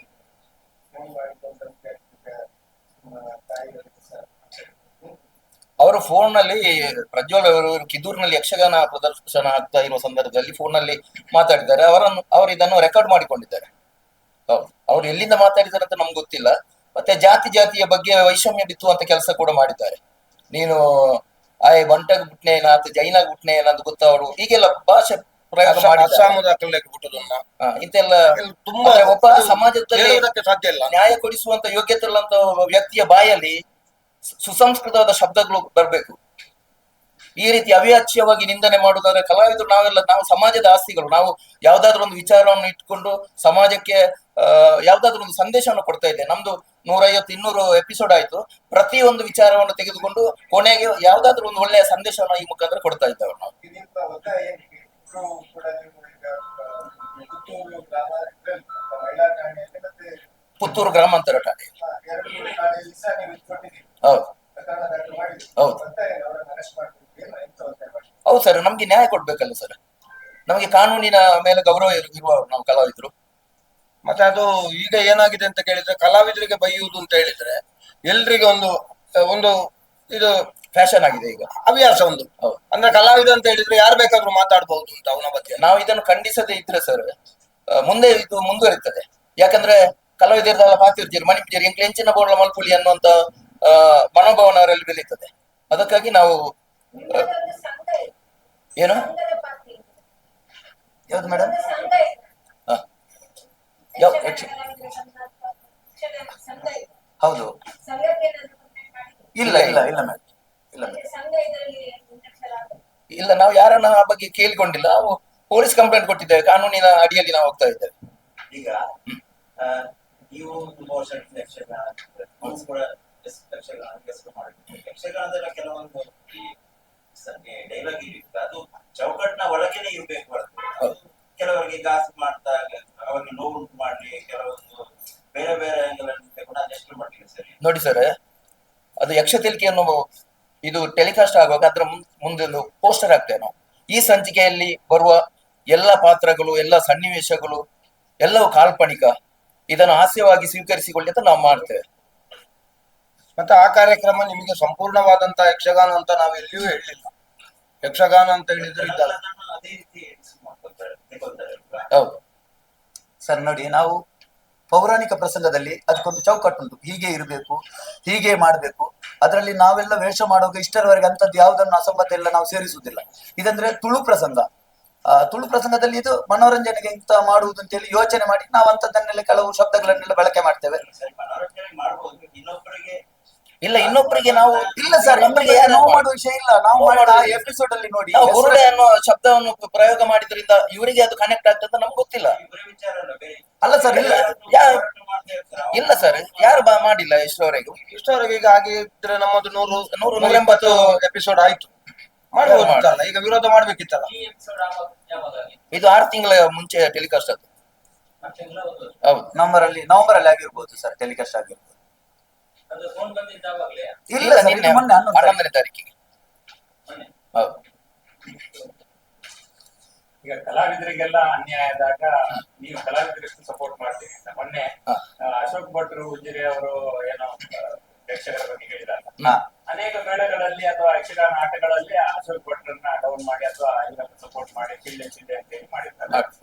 ಅವರು ಫೋನ್ ನಲ್ಲಿ ಪ್ರಜ್ವಲ್ ಅವರು ಕಿದೂರ್ನಲ್ಲಿ ಯಕ್ಷಗಾನ ಪ್ರದರ್ಶನ ಆಗ್ತಾ ಇರುವ ಸಂದರ್ಭದಲ್ಲಿ ಫೋನ್ ನಲ್ಲಿ ಮಾತಾಡಿದ್ದಾರೆ. ಅವರು ಇದನ್ನು ರೆಕಾರ್ಡ್ ಮಾಡಿಕೊಂಡಿದ್ದಾರೆ. ಹೌದು, ಅವ್ರು ಎಲ್ಲಿಂದ ಮಾತಾಡಿದ್ದಾರೆ ಅಂತ ನಮ್ಗೆ ಗೊತ್ತಿಲ್ಲ. ಮತ್ತೆ ಜಾತಿಯ ಬಗ್ಗೆ ವೈಷಮ್ಯ ಬಿತ್ತುವಂತ ಕೆಲಸ ಕೂಡ ಮಾಡಿದ್ದಾರೆ. ನೀನು ಬಂಟಗ್ ಬಿಟ್ನೇನ ಅಥವಾ ಜೈನಾಗ್ ಬಿಟ್ನೇನ ಅಂತ ಗೊತ್ತವರು ಹೀಗೆಲ್ಲ ಭಾಷೆ ಪ್ರಯೋಗ ಮಾಡಿ ಇಂತೆಲ್ಲ ತುಂಬಾ ಒಬ್ಬ ಸಮಾಜದಲ್ಲಿ ಸಾಧ್ಯ ಇಲ್ಲ. ನ್ಯಾಯ ಕೊಡಿಸುವಂತ ಯೋಗ್ಯತೆ ಇಲ್ಲಂತ ವ್ಯಕ್ತಿಯ ಬಾಯಲ್ಲಿ ಸುಸಂಸ್ಕೃತವಾದ ಶಬ್ದಗಳು ಬರಬೇಕು. ಈ ರೀತಿ ಅವಿವಾಚ್ಯವಾಗಿ ನಿಂದನೆ ಮಾಡುವುದಾದ್ರೆ ಕಲಾವಿದರು ನಾವು ಸಮಾಜದ ಆಸ್ತಿಗಳು. ನಾವು ಯಾವ್ದಾದ್ರು ಒಂದು ವಿಚಾರವನ್ನು ಇಟ್ಕೊಂಡು ಸಮಾಜಕ್ಕೆ ಯಾವ್ದಾದ್ರು ಒಂದು ಸಂದೇಶವನ್ನು ಕೊಡ್ತಾ ಇದ್ದೇವೆ. ನಮ್ದು 150-200 ಎಪಿಸೋಡ್ ಆಯ್ತು. ಪ್ರತಿ ಒಂದು ವಿಚಾರವನ್ನು ತೆಗೆದುಕೊಂಡು ಕೊನೆಗೆ ಯಾವ್ದಾದ್ರು ಒಂದು ಒಳ್ಳೆಯ ಸಂದೇಶವನ್ನು ಈ ಮುಖಾಂತರ ಕೊಡ್ತಾ ಇದ್ದೇವೆ ನಾವು. ಇದಕ್ಕಿಂತ ಒತ್ತಾಯ ಏನಿದೆ? ಕೂಡ ನೀವು ಈಗ ಪುತ್ತೂರು ಗ್ರಾಮ ಮಹಿಳಾ ಠಾಣೆಯಲ್ಲಿ ಮತ್ತೆ ಪುತ್ತೂರು ಗ್ರಾಮಾಂತರ ಠಾಣೆ. ಎರಡು ಠಾಣೆಯಲ್ಲಿ ಸಹ ನೀವು ಇಟ್ಕೊಂಡಿದ್ದೀರಿ. ಹೌದು ಪ್ರಕರಣ ದಾಖಲು ಮಾಡಿದ್ದೀರಿ. ಹೌದು ಒತ್ತಾಯ ಅವರನ್ನು ಅರೆಸ್ಟ್ ಮಾಡ್ತಿದ್ದೀರಿ, ಎಂತ ಒತ್ತಾಯ ಮಾಡಿ? ಹೌದು ಸರ್, ನಮ್ಗೆ ನ್ಯಾಯ ಕೊಡ್ಬೇಕಲ್ಲ ಸರ್. ನಮಗೆ ಕಾನೂನಿನ ಮೇಲೆ ಗೌರವ ಇರುವ ನಾವು ಕಲಾವಿದರು. ಮತ್ತೆ ಅದು ಈಗ ಏನಾಗಿದೆ ಅಂತ ಕೇಳಿದ್ರೆ, ಕಲಾವಿದರಿಗೆ ಬೈಯುವುದು ಅಂತ ಹೇಳಿದ್ರೆ ಎಲ್ರಿಗೆ ಒಂದು ಇದು ಫ್ಯಾಷನ್ ಆಗಿದೆ ಈಗ, ಹವ್ಯಾಸ ಒಂದು. ಹೌದು. ಅಂದ್ರೆ ಕಲಾವಿದ ಅಂತ ಹೇಳಿದ್ರೆ ಯಾರು ಬೇಕಾದ್ರೂ ಮಾತಾಡ್ಬಹುದು ಅಂತ ಅವನ ಬಗ್ಗೆ. ನಾವು ಇದನ್ನು ಖಂಡಿಸದೇ ಇದ್ರೆ ಸರ್ ಮುಂದೆ ಇದು ಮುಂದುವರಿತದೆ. ಯಾಕಂದ್ರೆ ಕಲಾವಿದರೆಲ್ಲ ಮಾತಿರ್ತೀರಿ ಮಣಿಪಿಜರಿ ಎಂಚಿನ ಬೋರ್ಲ ಮಲ್ಪುಳಿ ಅನ್ನುವಂತ ಮನೋಭಾವನ ಅವರಲ್ಲಿ ಬೆಳೀತದೆ. ಅದಕ್ಕಾಗಿ ನಾವು ಏನು ಯಾವ್ದು ಮೇಡಮ್? ಹೌದು. ಇಲ್ಲ ಇಲ್ಲ ಇಲ್ಲ ಮೇಡಮ್, ಇಲ್ಲ ಇಲ್ಲ, ನಾವು ಯಾರನ್ನ ಆ ಬಗ್ಗೆ ಕೇಳಿಕೊಂಡಿಲ್ಲ. ನಾವು ಪೊಲೀಸ್ ಕಂಪ್ಲೇಂಟ್ ಕೊಟ್ಟಿದ್ದೇವೆ, ಕಾನೂನಿನ ಅಡಿಯಲ್ಲಿ ನಾವು ಹೋಗ್ತಾ ಇದ್ದೇವೆ. ಈಗ ನೀವು ತುಂಬಾ ವರ್ಷ ಯಕ್ಷಗಾನ ಕೂಡ ಯಕ್ಷಗಾನ ಮಾಡಿದ್ವಿ. ಯಕ್ಷಗಾನದಲ್ಲಿ ಕೆಲವೊಂದು ಡೈಲಾಗ್ ಇರುತ್ತೆ, ಅದು ಚೌಕಟ್ಟಿನ ಒಳಗೇನೆ ಇರ್ಬೇಕು ಬರ್ತದೆ. ಕೆಲವರಿಗೆ ಗಾಸ್ ಮಾಡ್ತಾ ಅವರಿಗೆ ನೋವುಂಟು ಮಾಡಿ ಕೆಲವೊಂದು ಬೇರೆ ಬೇರೆ ಆಂಗಲ್ ಕೂಡ ಅದೆಷ್ಟು ಮಟ್ಟಿಗೆ ಸರಿ ನೋಡಿ ಸರ್, ಅದು ಯಕ್ಷತಿಲ್ಕಿಯನ್ನು ಇದು ಟೆಲಿಕಾಸ್ಟ್ ಆಗುವಾಗ ಅದರ ಮುಂದೆ ಒಂದು ಪೋಸ್ಟರ್ ಹಾಕ್ತೇವೆ ನಾವು. ಈ ಸಂಚಿಕೆಯಲ್ಲಿ ಬರುವ ಎಲ್ಲ ಪಾತ್ರಗಳು, ಎಲ್ಲ ಸನ್ನಿವೇಶಗಳು ಎಲ್ಲವೂ ಕಾಲ್ಪನಿಕ, ಇದನ್ನು ಹಾಸ್ಯವಾಗಿ ಸ್ವೀಕರಿಸಿಕೊಳ್ಳಿ ಅಂತ ನಾವು ಮಾಡ್ತೇವೆ. ಮತ್ತೆ ಆ ಕಾರ್ಯಕ್ರಮ ನಿಮಗೆ ಸಂಪೂರ್ಣವಾದಂತ ಯಕ್ಷಗಾನ ಅಂತ ನಾವು ಎಲ್ಲಿಯೂ ಹೇಳಲಿಲ್ಲ. ಯಕ್ಷಗಾನ ಅಂತ ಹೇಳಿದ್ರೆ ಇದ್ದಲ್ಲ. ಅದೇ ರೀತಿ ತಗೊಳ್ತಾರೆ. ಹೌದು ಸರ್, ನೋಡಿ, ನಾವು ಪೌರಾಣಿಕ ಪ್ರಸಂಗದಲ್ಲಿ ಅದಕ್ಕೊಂದು ಚೌಕಟ್ಟುಂಟು, ಹೀಗೆ ಇರಬೇಕು, ಹೀಗೆ ಮಾಡಬೇಕು. ಅದರಲ್ಲಿ ನಾವೆಲ್ಲ ವೇಷ ಮಾಡುವಾಗ ಇಷ್ಟರವರೆಗೆ ಅಂತದ್ದು ಯಾವುದನ್ನು ಅಸಂಬದ್ಧ ಎಲ್ಲ ನಾವು ಸೇರಿಸುವುದಿಲ್ಲ. ಇದಂದ್ರೆ ತುಳು ಪ್ರಸಂಗ. ತುಳು ಪ್ರಸಂಗದಲ್ಲಿ ಇದು ಮನೋರಂಜನೆಗೆ ಇಂತ ಮಾಡುವುದು ಅಂತೇಳಿ ಯೋಚನೆ ಮಾಡಿ ನಾವು ಅಂತದನ್ನೆಲ್ಲ ಕೆಲವು ಶಬ್ದಗಳನ್ನೆಲ್ಲ ಬಳಕೆ ಮಾಡ್ತೇವೆ. ಮನೋರಂಜನೆ ಮಾಡಬಹುದು, ಇನ್ನೊಬ್ಬರಿಗೆ ಇಲ್ಲ, ಇನ್ನೊಬ್ಬರಿಗೆ ನಾವು ಇಲ್ಲ ಸರ್, ಇನ್ನೊಬ್ಬರಿಗೆ ನೋವು ಮಾಡುವ ವಿಷಯ ಇಲ್ಲ. ನಾವು ಮಾಡಿದ ಎಪಿಸೋಡ್ ಅಲ್ಲಿ ನೋಡಿ, ನಾವು ಹುರುಡೆ ಅನ್ನೋ ಶಬ್ದವನ್ನು ಪ್ರಯೋಗ ಮಾಡಿದ್ರಿಂದ ಇವರಿಗೆ ಅದು ಕನೆಕ್ಟ್ ಆಗ್ತದೆ ನಮ್ಗೆ ಗೊತ್ತಿಲ್ಲ. ಇಬ್ಬರ ವಿಚಾರ ಅಲ್ಲ ಬೇರೆ. ಅಲ್ಲ ಸರ್, ಇಲ್ಲ ಇಲ್ಲ ಸರ್, ಯಾರು ಮಾಡಿಲ್ಲ ಇಷ್ಟರವರೆಗೂ. ಇಷ್ಟವರೆಗೆ ಈಗ ಆಗಿದ್ರೆ ನಮ್ಮದು 100-180 ಎಪಿಸೋಡ್ ಆಯ್ತು. ಮಾಡ್ಬೋದಿತ್ತಲ್ಲ, ಈಗ ವಿರೋಧ ಮಾಡ್ಬೇಕಿತ್ತಲ್ಲ. ಈ ಎಪಿಸೋಡ್ ಯಾವಾಗ ಇದು 6 ತಿಂಗಳ ಮುಂಚೆ ಟೆಲಿಕಾಸ್ಟ್ ಆಯ್ತು. ಹೌದು, ನವೆಂಬರ್ ಅಲ್ಲಿ ಆಗಿರ್ಬೋದು ಸರ್, ಟೆಲಿಕಾಸ್ಟ್ ಆಗಿರ್ಬೋದು. ಅದು ಫೋನ್ ಬಂದಿದ್ದಾವಾಗ್ಲೇ ಇಲ್ಲ ಸರ್, ನಿನ್ನೆ ಇದು ಮೊನ್ನೆ 11ನೇ ತಾರೀಕಿಗೆ. ಹೌದು. ಈಗ ಕಲಾವಿದರಿಗೆಲ್ಲ ಅನ್ಯಾಯ ಆದಾಗ ನೀವು ಕಲಾವಿದರಿಷ್ಟು ಸಪೋರ್ಟ್ ಮಾಡ್ತೀರಿ ಅಂತ ಮೊನ್ನೆ ಅಶೋಕ್ ಭಟ್ರು ಉಜಿರೆ ಅವರು ಏನೋ ಯಕ್ಷಗಾನ ಬಗ್ಗೆ ಹೇಳಿದಾಗ ಅನೇಕ ಮೇಳಗಳಲ್ಲಿ ಅಥವಾ ಯಕ್ಷಗಾನ ಆಟಗಳಲ್ಲಿ ಅಶೋಕ್ ಭಟ್ರನ್ನ ಡೌನ್ ಮಾಡಿ ಅಥವಾ ಇವರನ್ನು ಸಪೋರ್ಟ್ ಮಾಡಿ ಚಿಲ್ಲೆ ಅಂತ ಹೇಳಿ ಮಾಡಿರ್ತಾರೆ.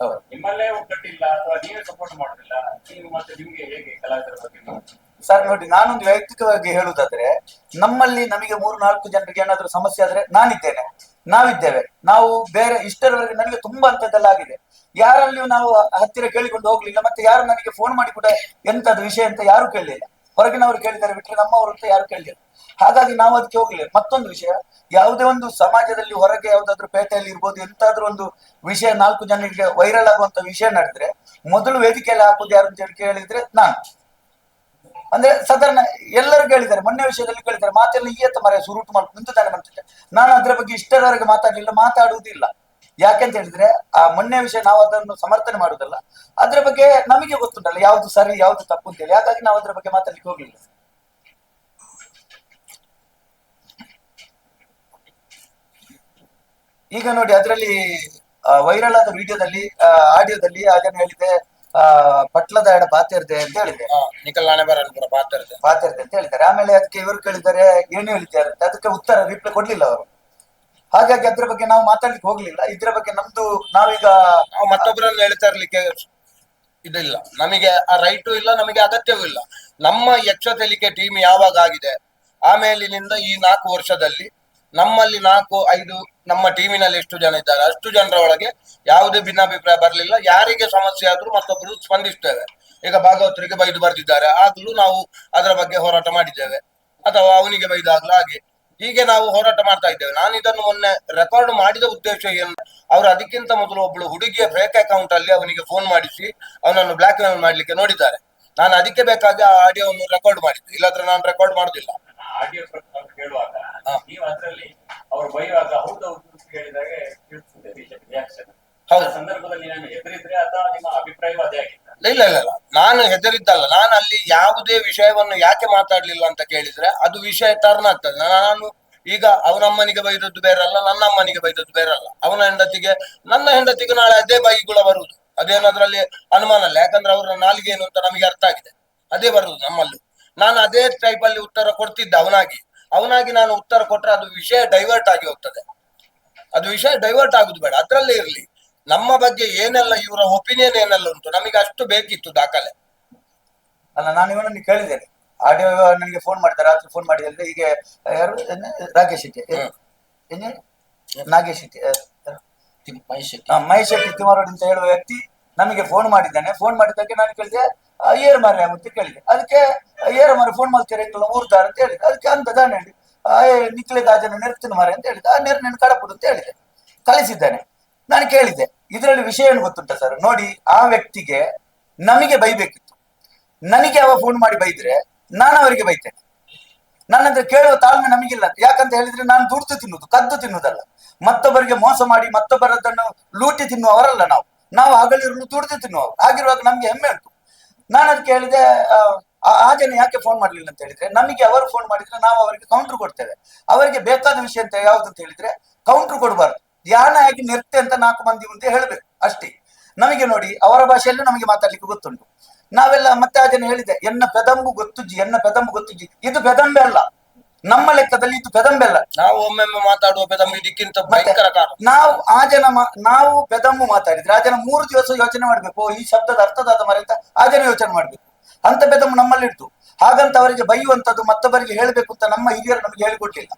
ನಿಮ್ಮಲ್ಲೇ ಒಗ್ಗಟ್ಟಿಲ್ಲ ಅಥವಾ ನೀವೇ ಸಪೋರ್ಟ್ ಮಾಡುದಿಲ್ಲ, ನೀವು ಮತ್ತೆ ನಿಮ್ಗೆ ಹೇಗೆ ಕಲಾವಿದರ ಬಗ್ಗೆ? ಸರ್ ನೋಡಿ, ನಾನೊಂದು ವೈಯಕ್ತಿಕವಾಗಿ ಹೇಳುವುದಾದ್ರೆ, ನಮ್ಮಲ್ಲಿ ನಮಗೆ 3-4 ಜನರಿಗೆ ಏನಾದ್ರೂ ಸಮಸ್ಯೆ ಆದ್ರೆ ನಾನಿದ್ದೇನೆ, ನಾವಿದ್ದೇವೆ. ನಾವು ಬೇರೆ ಇಷ್ಟರವರೆಗೆ ನನಗೆ ತುಂಬಾ ಅಂತದ್ದೆಲ್ಲ ಆಗಿದೆ. ಯಾರಲ್ಲಿಯೂ ನಾವು ಹತ್ತಿರ ಕೇಳಿಕೊಂಡು ಹೋಗ್ಲಿಲ್ಲ. ಮತ್ತೆ ಯಾರು ನನಗೆ ಫೋನ್ ಮಾಡಿ ಕೂಡ ಎಂತದ್ದು ವಿಷಯ ಅಂತ ಯಾರು ಕೇಳಲಿಲ್ಲ. ಹೊರಗಿನವರು ಕೇಳಿದ್ದಾರೆ ಬಿಟ್ಟರೆ ನಮ್ಮವರು ಅಂತ ಯಾರು ಕೇಳಲಿಲ್ಲ. ಹಾಗಾಗಿ ನಾವು ಅದಕ್ಕೆ ಹೋಗ್ಲಿಲ್ಲ. ಮತ್ತೊಂದು ವಿಷಯ, ಯಾವುದೇ ಒಂದು ಸಮಾಜದಲ್ಲಿ ಹೊರಗೆ ಯಾವ್ದಾದ್ರು ಪೇಟೆಯಲ್ಲಿ ಇರ್ಬೋದು, ಎಂತಾದ್ರೂ ಒಂದು ವಿಷಯ 4 ಜನರಿಗೆ ವೈರಲ್ ಆಗುವಂತ ವಿಷಯ ನಡೆದ್ರೆ ಮೊದಲು ವೇದಿಕೆಯಲ್ಲಿ ಹಾಕುದು ಯಾರು ಅಂತ ಹೇಳಿ ಕೇಳಿದ್ರೆ ನಾನು. ಅಂದ್ರೆ ಸಾಧಾರಣ ಎಲ್ಲರೂ ಕೇಳಿದ್ದಾರೆ, ಮೊನ್ನೆ ವಿಷಯದಲ್ಲಿ ಕೇಳಿದ್ದಾರೆ, ಮಾತೆಲ್ಲ ಈಯತ್ತ ಮರ ಸುರುಟು ಮಾಡ್ಕೊಂಡು ನಿಂತುತ್ತಾನೆ ಮಾಡ್ತಿದ್ದೆ. ನಾನು ಅದ್ರ ಬಗ್ಗೆ ಇಷ್ಟರವರೆಗೆ ಮಾತಾಡ್ಲಿಲ್ಲ, ಮಾತಾಡುವುದಿಲ್ಲ. ಯಾಕೆಂತ ಹೇಳಿದ್ರೆ ಆ ಮೊನ್ನೆ ವಿಷಯ ನಾವು ಅದನ್ನು ಸಮರ್ಥನೆ ಮಾಡುದಲ್ಲ, ಅದ್ರ ಬಗ್ಗೆ ನಮಗೆ ಗೊತ್ತುಂಟಲ್ಲ ಯಾವ್ದು ಸರಿ ಯಾವ್ದು ತಪ್ಪು ಅಂತ ಹೇಳಿ. ಹಾಗಾಗಿ ನಾವು ಅದ್ರ ಬಗ್ಗೆ ಮಾತಾಡ್ಲಿಕ್ಕೆ ಹೋಗ್ಲಿಲ್ಲ. ಈಗ ನೋಡಿ ಅದರಲ್ಲಿ ವೈರಲ್ ಆದ ವಿಡಿಯೋದಲ್ಲಿ ಆಡಿಯೋದಲ್ಲಿ ಅದನ್ನು ಹೇಳಿದೆ, ಪಟ್ಲದ ಎಡ ಪಾತಿರ್ದೆ ಅಂತ ಹೇಳಿದೆ, ನಿಖಲ್ ನಾಣೆಬಾರದು ಪಾತಿರ್ದೆ ಅಂತ ಹೇಳಿದ್ದಾರೆ. ಆಮೇಲೆ ಅದಕ್ಕೆ ಇವರು ಕೇಳಿದ್ದಾರೆ ಏನು ಹೇಳಿದ್ದಾರೆ, ಅದಕ್ಕೆ ಉತ್ತರ ರಿಪ್ಲೈ ಕೊಡ್ಲಿಲ್ಲ ಅವರು. ಹಾಗಾಗಿ ಅದ್ರ ಬಗ್ಗೆ ನಾವು ಮಾತಾಡ್ಲಿಕ್ಕೆ ಹೋಗ್ಲಿಲ್ಲ. ಇದ್ರ ಬಗ್ಗೆ ನಮ್ದು ನಾವೀಗ ನಾವು ಮತ್ತೊಬ್ಬರನ್ನು ಹೇಳ್ತಾ ಇರ್ಲಿಕ್ಕೆ ಇದಿಲ್ಲ, ನಮಗೆ ಆ ರೈಟು ಇಲ್ಲ, ನಮಗೆ ಅಗತ್ಯವೂ ಇಲ್ಲ. ನಮ್ಮ ಯಕ್ಷತೆಲಿಕೆ ಟೀಮ್ ಯಾವಾಗ ಆಗಿದೆ ಆಮೇಲಿನಿಂದ ಈ 4 ವರ್ಷದಲ್ಲಿ ನಮ್ಮಲ್ಲಿ 4-5 ನಮ್ಮ ಟೀಮಿನಲ್ಲಿ ಎಷ್ಟು ಜನ ಇದ್ದಾರೆ ಅಷ್ಟು ಜನರ ಒಳಗೆ ಯಾವುದೇ ಭಿನ್ನಾಭಿಪ್ರಾಯ ಬರಲಿಲ್ಲ. ಯಾರಿಗೆ ಸಮಸ್ಯೆ ಆದ್ರೂ ಮತ್ತೊಬ್ಬರು ಸ್ಪಂದಿಸ್ತೇವೆ. ಈಗ ಭಾಗವತರಿಗೆ ಬೈದು ಬರ್ದಿದ್ದಾರೆ, ಆಗ್ಲೂ ನಾವು ಅದರ ಬಗ್ಗೆ ಹೋರಾಟ ಮಾಡಿದ್ದೇವೆ, ಅಥವಾ ಅವನಿಗೆ ಬೈದಾಗ್ಲೂ ಹಾಗೆ ಹೀಗೆ ನಾವು ಹೋರಾಟ ಮಾಡ್ತಾ ಇದ್ದೇವೆ. ನಾನು ಇದನ್ನು ಮೊನ್ನೆ ರೆಕಾರ್ಡ್ ಮಾಡಿದ ಉದ್ದೇಶ ಏನು, ಅವರು ಅದಕ್ಕಿಂತ ಮೊದಲು ಒಬ್ಬಳು ಹುಡುಗಿಯ ಫೇಕ್ ಅಕೌಂಟ್ ಅಲ್ಲಿ ಅವನಿಗೆ ಫೋನ್ ಮಾಡಿಸಿ ಅವನನ್ನು ಬ್ಲಾಕ್ ಮೇಲ್ ಮಾಡ್ಲಿಕ್ಕೆ ನೋಡಿದ್ದಾರೆ. ನಾನು ಅದಕ್ಕೆ ಬೇಕಾಗಿ ಆ ಆಡಿಯೋವನ್ನು ರೆಕಾರ್ಡ್ ಮಾಡಿದ್ದೆ, ಇಲ್ಲಾಂದ್ರೆ ನಾನು ರೆಕಾರ್ಡ್ ಮಾಡುದಿಲ್ಲ. ಆಡಿಯೋ ಕೇಳುವಾಗ ನೀವು ಅದರಲ್ಲಿ ಅವ್ರು ಬೈಯುವಾಗ ಹೌದು ಹೇಳಿದಾಗ ರಿಯಾಕ್ಷನ್ ಸಂದರ್ಭದಲ್ಲಿ ನಾನು ಹೆದರಿದ್ರೆ ಅಥವಾ ನಿಮ್ಮ ಅಭಿಪ್ರಾಯವೂ ಅದೇ ಆಗಿತ್ತು? ಇಲ್ಲ ಇಲ್ಲ ಇಲ್ಲ, ನಾನು ಹೆದರಿದ್ದಲ್ಲ. ನಾನು ಅಲ್ಲಿ ಯಾವುದೇ ವಿಷಯವನ್ನು ಯಾಕೆ ಮಾತಾಡ್ಲಿಲ್ಲ ಅಂತ ಕೇಳಿದ್ರೆ ಅದು ವಿಷಯ ಟರ್ನ್ ಆಗ್ತದೆ. ನಾನು ಈಗ ಅವನಮ್ಮನಿಗೆ ಬೈದದ್ದು ಬೇರಲ್ಲ, ನನ್ನ ಅಮ್ಮನಿಗೆ ಬೈದದ್ದು ಬೇರಲ್ಲ. ಅವನ ಹೆಂಡತಿಗೆ ನನ್ನ ಹೆಂಡತಿಗೆ ನಾಳೆ ಅದೇ ಬೈಗುಳ ಬರುವುದು, ಅದೇನದ್ರಲ್ಲಿ ಅನುಮಾನ ಇಲ್ಲ. ಯಾಕಂದ್ರೆ ಅವರ ನಾಲಿಗೆ ಏನು ಅಂತ ನಮಗೆ ಅರ್ಥ ಆಗಿದೆ, ಅದೇ ಬರುವುದು ನಮ್ಮಲ್ಲೂ. ನಾನು ಅದೇ ಟೈಪ್ ಅಲ್ಲಿ ಉತ್ತರ ಕೊಡ್ತಿದ್ದೆ ಅವನಾಗಿ ನಾನು ಉತ್ತರ ಕೊಟ್ರೆ ಅದು ವಿಷಯ ಡೈವರ್ಟ್ ಆಗಿ ಹೋಗ್ತದೆ. ಅದು ವಿಷಯ ಡೈವರ್ಟ್ ಆಗುದು ಬೇಡ, ಅದ್ರಲ್ಲೇ ಇರ್ಲಿ. ನಮ್ಮ ಬಗ್ಗೆ ಏನೆಲ್ಲ ಇವರ ಒಪಿನಿಯನ್ ಏನೆಲ್ಲ ಉಂಟು ನಮಗೆ ಅಷ್ಟು ಬೇಕಿತ್ತು ದಾಖಲೆ. ಅಲ್ಲ, ನಾನು ಇವನನ್ನು ಕೇಳಿದ್ದೇನೆ, ಆಡಿಯೋ ನನಗೆ ಫೋನ್ ಮಾಡಿದ್ದಾರೆ, ರಾತ್ರಿ ಫೋನ್ ಮಾಡಿದ್ರೆ ಹೀಗೆ ಯಾರು ರಾಕೇಶ್ ಶೆಟ್ಟಿ ನಾಗೇಶ್ ಶೆಟ್ಟಿ ಮಹೇಶ್ ಶೆಟ್ಟಿ ತಿಮಾರೋಡಿ ಅಂತ ಹೇಳುವ ವ್ಯಕ್ತಿ ನಮಗೆ ಫೋನ್ ಮಾಡಿದ್ದಾನೆ. ಫೋನ್ ಮಾಡಿದ್ದಕ್ಕೆ ನಾನು ಕೇಳಿದೆ ಏರ್ ಮಾರ್ರೆ ಅಂತ ಕೇಳಿದೆ. ಅದಕ್ಕೆ ಏರ ಮಾರ ಫೋನ್ ಮಾಡ್ತಾರೆ ಊರ್ದಾರ ಅಂತ ಹೇಳಿದೆ. ಅದಕ್ಕೆ ಅಂತ ದಾನ ಹೇಳಿ ನಿಕ್ಲೆ ಗಾಜನ ನೆರ್ತಿನ ಮಾರೆ ಅಂತ ಹೇಳಿದೆ. ಆ ನೆರ್ ನೆನ್ ಕಡಪುಡು ಅಂತ ಹೇಳಿದೆ, ಕಳಿಸಿದ್ದಾನೆ. ನಾನು ಕೇಳಿದೆ ಇದರಲ್ಲಿ ವಿಷಯ ಏನು ಗೊತ್ತುಂಟ ಸರ್, ನೋಡಿ ಆ ವ್ಯಕ್ತಿಗೆ ನಮಗೆ ಬೈಬೇಕಿತ್ತು. ನನಗೆ ಅವ ಫೋನ್ ಮಾಡಿ ಬೈದ್ರೆ ನಾನು ಅವರಿಗೆ ಬೈತೇನೆ. ನನ್ನಂದ್ರೆ ಕೇಳುವ ತಾಳ್ಮೆ ನಮಗಿಲ್ಲ. ಯಾಕಂತ ಹೇಳಿದ್ರೆ ನಾನು ದುಡ್ದು ತಿನ್ನುದು, ಕದ್ದು ತಿನ್ನುದಲ್ಲ. ಮತ್ತೊಬ್ಬರಿಗೆ ಮೋಸ ಮಾಡಿ ಮತ್ತೊಬ್ಬರದನ್ನು ಲೂಟಿ ತಿನ್ನುವವರಲ್ಲ ನಾವು ಹಗಲಿರುಳು ದುಡ್ದು ತಿನ್ನುವವರು. ಹಾಗಿರುವಾಗ ನಮ್ಗೆ ಹೆಮ್ಮೆ ಉಂಟು. ನಾನು ಅದಕ್ಕೆ ಹೇಳಿದೆ ಆ ಜನ ಯಾಕೆ ಫೋನ್ ಮಾಡ್ಲಿಲ್ಲ ಅಂತ ಹೇಳಿದ್ರೆ, ನಮಗೆ ಅವರು ಫೋನ್ ಮಾಡಿದ್ರೆ ನಾವು ಅವರಿಗೆ ಕೌಂಟರ್ ಕೊಡ್ತೇವೆ. ಅವರಿಗೆ ಬೇಕಾದ ವಿಷಯ ಅಂತ ಯಾವ್ದು ಅಂತ ಹೇಳಿದ್ರೆ ಕೌಂಟರ್ ಕೊಡಬಾರ್ದು, ಯಾನ ಆಗಿ ನಿರ್ತೆ ಅಂತ 4 ಮಂದಿ ಮುಂದೆ ಹೇಳ್ಬೇಕು ಅಷ್ಟೇ. ನಮಗೆ ನೋಡಿ ಅವರ ಭಾಷೆಯಲ್ಲೂ ನಮಗೆ ಮಾತಾಡ್ಲಿಕ್ಕೆ ಗೊತ್ತುಂಟು. ನಾವೆಲ್ಲ ಮತ್ತೆ ಆ ಜನ ಹೇಳಿದೆ ಎನ್ನ ಪೆದಂಬು ಗೊತ್ತುಜ್ಜಿ, ಇದು ಪೆದಂಬೆ ಅಲ್ಲ, ನಮ್ಮ ಲೆಕ್ಕದಲ್ಲಿ ಇದು ಪೆದಂಬೆ ಅಲ್ಲ. ನಾವು ಒಮ್ಮೊಮ್ಮೆ ಮಾತಾಡುವ ಪೆದಂಬು ಇದಕ್ಕಿಂತ ಭಯಂಕರ ಕಾರಣ. ನಾವು ನಾವು ಪೆದಂಬು ಮಾತಾಡಿದ್ರೆ ಆ ಜನ 3 ದಿವಸ ಯೋಚನೆ ಮಾಡ್ಬೇಕು, ಈ ಶಬ್ದದ ಅರ್ಥದಾದ ಮರೆ ಅಂತ ಆ ಜನ ಯೋಚನೆ ಮಾಡ್ಬೇಕು. ಅಂತ ಪೆದಂಬು ನಮ್ಮಲ್ಲಿಟ್ಟು, ಹಾಗಂತ ಅವರಿಗೆ ಬೈಯುವಂತದ್ದು ಮತ್ತೊಬ್ಬರಿಗೆ ಹೇಳ್ಬೇಕು ಅಂತ ನಮ್ಮ ಹಿರಿಯರು ನಮಗೆ ಹೇಳಿಕೊಟ್ಟಿಲ್ಲ.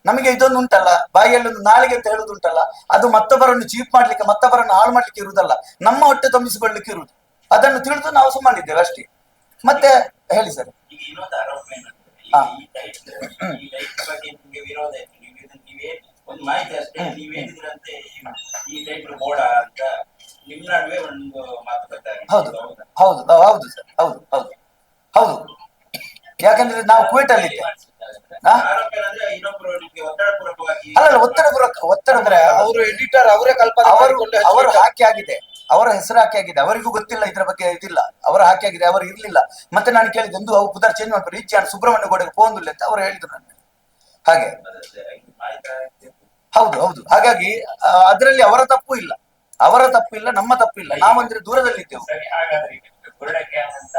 ನಮಗೆ ಇದೊಂದು ಉಂಟಲ್ಲ, ಬಾಯಿಯಲ್ಲಿ ಒಂದು ನಾಲಿಗೆ ಅಂತ ಹೇಳುದು ಉಂಟಲ್ಲ, ಅದು ಮತ್ತೊಬ್ಬರನ್ನು ಚೀಪ್ ಮಾಡ್ಲಿಕ್ಕೆ ಮತ್ತೊಬ್ಬರನ್ನು ಹಾಳು ಮಾಡ್ಲಿಕ್ಕೆ ಇರುವುದಲ್ಲ, ನಮ್ಮ ಹೊಟ್ಟೆ ತುಂಬಿಸಿಕೊಳ್ಳಿಕ್ಕೆ ಇರುವುದು. ಅದನ್ನು ತಿಳಿದು ನಾವು ಸುಮ್ಮನಿದ್ದೇವೆ ಅಷ್ಟೇ. ಮತ್ತೆ ಹೇಳಿ ಸರ್. ಈಗ ಇನ್ನೊಂದು ಆರೋಪ ಏನಂದ್ರೆ ಈ ಟೈಪ್ ಬಗ್ಗೆ ನಿಮ್ಗೆ ವಿರೋಧ ಇತ್ತು, ನೀವೇ ಒಂದು ಮಾಹಿತಿ ಅಷ್ಟೇ. ನೀವೇನಿದ್ರಂತೆ ಈ ಟೈಪ್ ಬೋಡ ಅಂತ ನಿಮ್ ನಡುವೆ ಒಂದು ಮಾತುಕತೆ ಆಗಿದೆ. ಹೌದು ಸರ್, ಹೌದು. ಯಾಕಂದ್ರೆ ನಾವು ಕುವೈಟ್ ಅಲ್ಲಿ ಆರೋಪ ಏನಂದ್ರೆ ಇನ್ನೊಬ್ರು ನಿಮ್ಗೆ ಒತ್ತಡಪೂರ್ವಕವಾಗಿ ಒತ್ತಡ ಅಂದ್ರೆ ಅವರು ಎಡಿಟರ್ ಅವರೇ ಕಲ್ಪನೆ ಅವರು ಹಾಕಿ ಆಗಿದೆ, ಅವರ ಹೆಸರು ಹಾಕಿ ಆಗಿದೆ. ಅವರಿಗೂ ಗೊತ್ತಿಲ್ಲ ಇದ್ರ ಬಗ್ಗೆ, ಇದಿಲ್ಲ, ಅವರ ಹಾಕಿ ಆಗಿದೆ, ಅವರು ಇರ್ಲಿಲ್ಲ. ಮತ್ತೆ ನಾನು ಕೇಳಿದೆ ಎಂದು ಅವು ಪುದರ್ ಚೇಂಜ್ ಮಾಡ್ತಾರೆ ಈಚೆ ಸುಬ್ರಹ್ಮಣ್ಯ ಗೋಡೆಗೆ ಪೋಂದಿಲ್ಲ ಅಂತ ಅವರು ಹೇಳಿದ್ರು ನನಗೆ. ಹಾಗೆ ಹೌದು. ಹಾಗಾಗಿ ಅದರಲ್ಲಿ ಅವರ ತಪ್ಪು ಇಲ್ಲ, ನಮ್ಮ ತಪ್ಪು ಇಲ್ಲ. ನಾವಂದ್ರೆ ದೂರದಲ್ಲಿದ್ದೇವೆ. ಸರಿ, ಹಾಗಾದ್ರೆ ಬುರುಡೆಗೆ ಅಂತ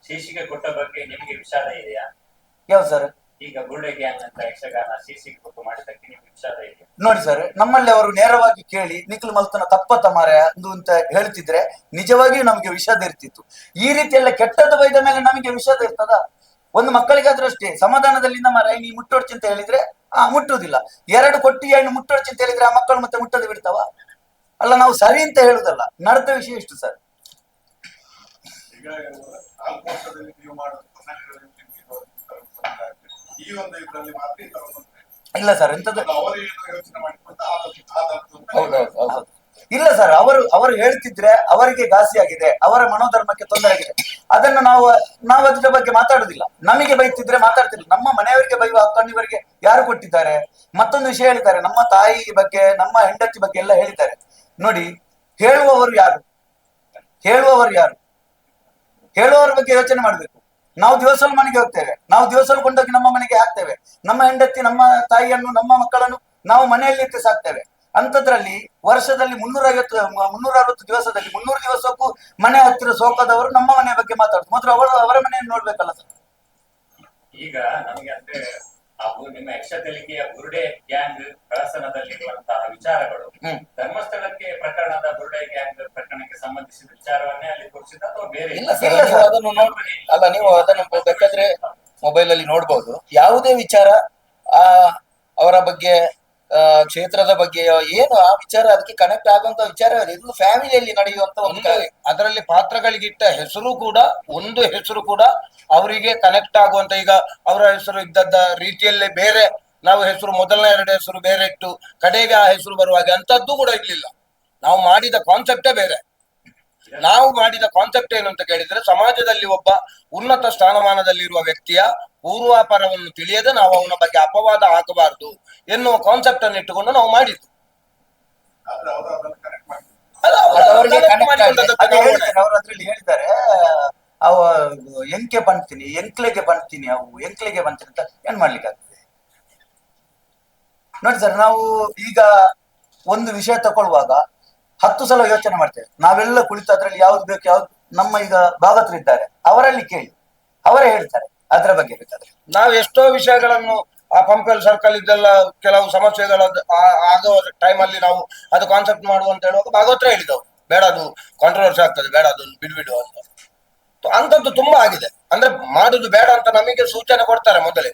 ಶೀರ್ಷಿಕೆ ಕೊಟ್ಟ ಬಗ್ಗೆ ನಿಮಗೆ ವಿಷಾದ ಇದೆಯಾ? ಯಾವ ಸರ್? ಈಗ ಬುರುಡೆಗೆ ಅಂತ ಯಕ್ಷಗಾನ ಶೀರ್ಷಿಕೆ ಕೊಟ್ಟು ಮಾಡಿದ್ದಕ್ಕೆ ನಿಮ್ಗೆ ವಿಷಾದ ಇದೆಯಾ? ನೋಡಿ ಸರ್, ನಮ್ಮಲ್ಲಿ ಅವರು ನೇರವಾಗಿ ಕೇಳಿ ನಿಖಿಲ್ ಮಲ್ತನ ತಪ್ಪತ್ತ ಮಾರ ಅಂತ ಹೇಳ್ತಿದ್ರೆ ನಿಜವಾಗಿಯೂ ನಮಗೆ ವಿಷಾದ ಇರ್ತಿತ್ತು. ಈ ರೀತಿ ಎಲ್ಲ ಕೆಟ್ಟದ್ದು ಬೈದ ಮೇಲೆ ನಮಗೆ ವಿಷಾದ ಇರ್ತದ? ಒಂದು ಮಕ್ಕಳಿಗಾದ್ರೂ ಅಷ್ಟೇ ಸಮಾಧಾನದಲ್ಲಿಂದ ಮಾರ ನೀ ಮುಟ್ಟೋಡ್ಚಿ ಅಂತ ಹೇಳಿದ್ರೆ ಮುಟ್ಟುವುದಿಲ್ಲ. 2 ಕೊಟ್ಟಿ ಏನು ಮುಟ್ಟೋಡ್ಚಿ ಅಂತ ಹೇಳಿದ್ರೆ ಆ ಮಕ್ಕಳು ಮತ್ತೆ ಮುಟ್ಟದೆ ಬಿಡ್ತಾವ? ಅಲ್ಲ, ನಾವು ಸರಿ ಅಂತ ಹೇಳುದಲ್ಲ, ನಡೆದ ವಿಷಯ ಎಷ್ಟು ಸರ್. ಈಗ 4 ವರ್ಷದಲ್ಲಿ ನೀವು ಮಾಡೋದು ಈ ಒಂದು ಇದರಲ್ಲಿ ಮಾತ್ರ ಈ ತರ ಇಲ್ಲ ಸರ್, ಎಂತದ್ದು ಅವರು ಏನು ಯೋಚನೆ ಮಾಡಿಕೊಂಡು ಹೌದು. ಇಲ್ಲ ಸರ್, ಅವರು ಹೇಳ್ತಿದ್ರೆ ಅವರಿಗೆ ಘಾಸಿ ಆಗಿದೆ, ಅವರ ಮನೋಧರ್ಮಕ್ಕೆ ತೊಂದರೆ ಆಗಿದೆ. ಅದನ್ನು ನಾವು ಅದ್ರ ಬಗ್ಗೆ ಮಾತಾಡುದಿಲ್ಲ. ನಮಗೆ ಬೈತಿದ್ರೆ ಮಾತಾಡ್ತಿಲ್ಲ. ನಮ್ಮ ಮನೆಯವರಿಗೆ ಬೈಯುವ ಹಕ್ಕನ್ನು ಇವರಿಗೆ ಯಾರು ಕೊಟ್ಟಿದ್ದಾರೆ? ಮತ್ತೊಂದು ವಿಷಯ ಹೇಳಿದ್ದಾರೆ, ನಮ್ಮ ತಾಯಿ ಬಗ್ಗೆ, ನಮ್ಮ ಹೆಂಡತಿ ಬಗ್ಗೆ ಎಲ್ಲ ಹೇಳಿದ್ದಾರೆ. ನೋಡಿ, ಹೇಳುವವರು ಯಾರು? ಹೇಳುವವರ ಬಗ್ಗೆ ಯೋಚನೆ ಮಾಡ್ಬೇಕು. ನಾವು ದಿವಸಲು ಮನೆಗೆ ಹೋಗ್ತೇವೆ, ನಾವು ದಿವಸಲು ಕೊಂಡೋಗಿ ನಮ್ಮ ಮನೆಗೆ ಹಾಕ್ತೇವೆ. ನಮ್ಮ ಹೆಂಡತಿ, ನಮ್ಮ ತಾಯಿಯನ್ನು, ನಮ್ಮ ಮಕ್ಕಳನ್ನು ನಾವು ಮನೆಯಲ್ಲಿ ಸಾಕ್ತೇವೆ. ಅಂತದ್ರಲ್ಲಿ ವರ್ಷದಲ್ಲಿ 360 ದಿವಸದಲ್ಲಿ 300 ದಿವಸಕ್ಕೂ ಮನೆ ಹತ್ತಿರ ಸೋಕದವರು ನಮ್ಮ ಮನೆ ಬಗ್ಗೆ ಮಾತಾಡುದು, ಮಾತ್ರ ಅವರ ಮನೆಯನ್ನು ನೋಡ್ಬೇಕಲ್ಲ ಸರ್. ಈಗ ನಮಗೆ ಅಂದ್ರೆ ನಿಮ್ಮ ಯಕ್ಷತೆಲಿಗೆಯ ಬುರುಡೆ ಗ್ಯಾಂಗ್ ಕಳಸನದಲ್ಲಿರುವಂತಹ ವಿಚಾರಗಳು ಧರ್ಮಸ್ಥಳಕ್ಕೆ ಪ್ರಕರಣದ ಬುರುಡೆ ಗ್ಯಾಂಗ್ ಪ್ರಕರಣಕ್ಕೆ ಸಂಬಂಧಿಸಿದ ವಿಚಾರವನ್ನೇ ಅಲ್ಲಿ ತೋರಿಸಿದ ಅಥವಾ ಬೇರೆ? ಇಲ್ಲ ಸರ್, ನೀವು ಅದನ್ನು ಅಲ್ಲ, ನೀವು ಅದನ್ನು ಬೇಕಾದ್ರೆ ಮೊಬೈಲ್ ಅಲ್ಲಿ ನೋಡ್ಬೋದು. ಯಾವುದೇ ವಿಚಾರ ಆ ಅವರ ಬಗ್ಗೆ ಕ್ಷೇತ್ರದ ಬಗ್ಗೆ ಏನು ಆ ವಿಚಾರ ಅದಕ್ಕೆ ಕನೆಕ್ಟ್ ಆಗುವಂತ ವಿಚಾರ ಇದು ಫ್ಯಾಮಿಲಿಯಲ್ಲಿ ನಡೆಯುವಂತ ಒಂದು ಕಾರ್ಯ. ಅದರಲ್ಲಿ ಪಾತ್ರಗಳಿಗಿಟ್ಟ ಹೆಸರು ಕೂಡ ಒಂದು ಹೆಸರು ಕೂಡ ಅವರಿಗೆ ಕನೆಕ್ಟ್ ಆಗುವಂತ, ಈಗ ಅವರ ಹೆಸರು ಇದ್ದದ್ದ ರೀತಿಯಲ್ಲೇ ಬೇರೆ, ನಾವು ಹೆಸರು ಮೊದಲನೇ 2 ಹೆಸರು ಬೇರೆ ಇಟ್ಟು ಕಡೆಗೆ ಆ ಹೆಸರು ಬರುವಾಗ ಅಂತದ್ದು ಕೂಡ ಇರ್ಲಿಲ್ಲ. ನಾವು ಮಾಡಿದ ಕಾನ್ಸೆಪ್ಟೇ ಬೇರೆ. ನಾವು ಮಾಡಿದ ಕಾನ್ಸೆಪ್ಟ್ ಏನು ಅಂತ ಕೇಳಿದ್ರೆ, ಸಮಾಜದಲ್ಲಿ ಒಬ್ಬ ಉನ್ನತ ಸ್ಥಾನಮಾನದಲ್ಲಿರುವ ವ್ಯಕ್ತಿಯ ಪೂರ್ವಾಪರವನ್ನು ತಿಳಿಯದೆ ನಾವು ಅವನ ಬಗ್ಗೆ ಅಪವಾದ ಹಾಕಬಾರದು ಎನ್ನುವ ಕಾನ್ಸೆಪ್ಟ್ ಅನ್ನು ಇಟ್ಟುಕೊಂಡು ನಾವು ಮಾಡಿದ್ದು. ಆದ್ರೆ ಅವರು ಅದನ್ನು ಕನೆಕ್ಟ್ ಮಾಡಿ ಅವರು ಅದ್ರಲ್ಲಿ ಹೇಳಿದ್ದಾರೆ, ಅವ ಎಂಕ್ಲೆಗೆ ಬಂತೀನಿ ಅವು ಎಂಕ್ಲೆಗೆ ಬಂತೀನಿ ಅಂತ ಏನ್ ಮಾಡ್ಲಿಕ್ಕೆ ಆಗ್ತದೆ ನೋಡಿ ಸರ್. ನಾವು ಈಗ ಒಂದು ವಿಷಯ ತಗೊಳ್ಳುವಾಗ 10 ಸಲ ಯೋಚನೆ ಮಾಡ್ತೇವೆ. ನಾವೆಲ್ಲ ಕುಳಿತು ಅದ್ರಲ್ಲಿ ಯಾವ್ದು ಬೇಕು ಯಾವ್ದು, ನಮ್ಮ ಈಗ ಭಾಗತರಿದ್ದಾರೆ ಅವರಲ್ಲಿ ಕೇಳಿ, ಅವರೇ ಹೇಳ್ತಾರೆ ಅದ್ರ ಬಗ್ಗೆ. ಬೇಕಾದ್ರೆ ನಾವು ಎಷ್ಟೋ ವಿಷಯಗಳನ್ನು ಆ ಪಂಪೆಲ್ ಸರ್ಕಲ್ ಇದ್ದೆಲ್ಲ ಕೆಲವು ಸಮಸ್ಯೆಗಳ ಆಗೋ ಟೈಮ್ ಅಲ್ಲಿ ನಾವು ಅದು ಕಾನ್ಸೆಪ್ಟ್ ಮಾಡುವಂತ ಹೇಳುವಾಗ ಭಾಗವತ್ರ ಹೇಳಿದವು, ಬೇಡ ಅದು ಕಾಂಟ್ರವರ್ಸಿ ಆಗ್ತದೆ, ಬೇಡ ಅದು ಬಿಡ್ಬಿಡು ಅಂತ. ಅಂತದ್ದು ತುಂಬಾ ಆಗಿದೆ. ಅಂದ್ರೆ ಮಾಡುದು ಬೇಡ ಅಂತ ನಮಗೆ ಸೂಚನೆ ಕೊಡ್ತಾರೆ ಮೊದಲೇ.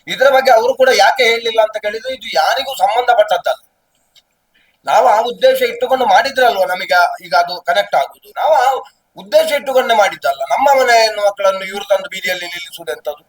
ಇದ್ರ ಬಗ್ಗೆ ಅವರು ಕೂಡ ಯಾಕೆ ಹೇಳಲಿಲ್ಲ ಅಂತ ಕೇಳಿದ್ರೆ, ಇದು ಯಾರಿಗೂ ಸಂಬಂಧಪಟ್ಟದ್ದಲ್ಲ. ನಾವು ಆ ಉದ್ದೇಶ ಇಟ್ಟುಕೊಂಡು ಮಾಡಿದ್ರಲ್ವ ನಮಗೆ ಈಗ ಅದು ಕನೆಕ್ಟ್ ಆಗುದು. ನಾವು ಆ ಉದ್ದೇಶ ಇಟ್ಟುಕೊಂಡೇ ಮಾಡಿದ್ದಲ್ಲ. ನಮ್ಮ ಮನೆ ಹೆಣ್ಣು ಮಕ್ಕಳನ್ನು ಇವರು ತಂದು ಬೀದಿಯಲ್ಲಿ ನಿಲ್ಲಿಸುವುದೆಂತದ್ದು?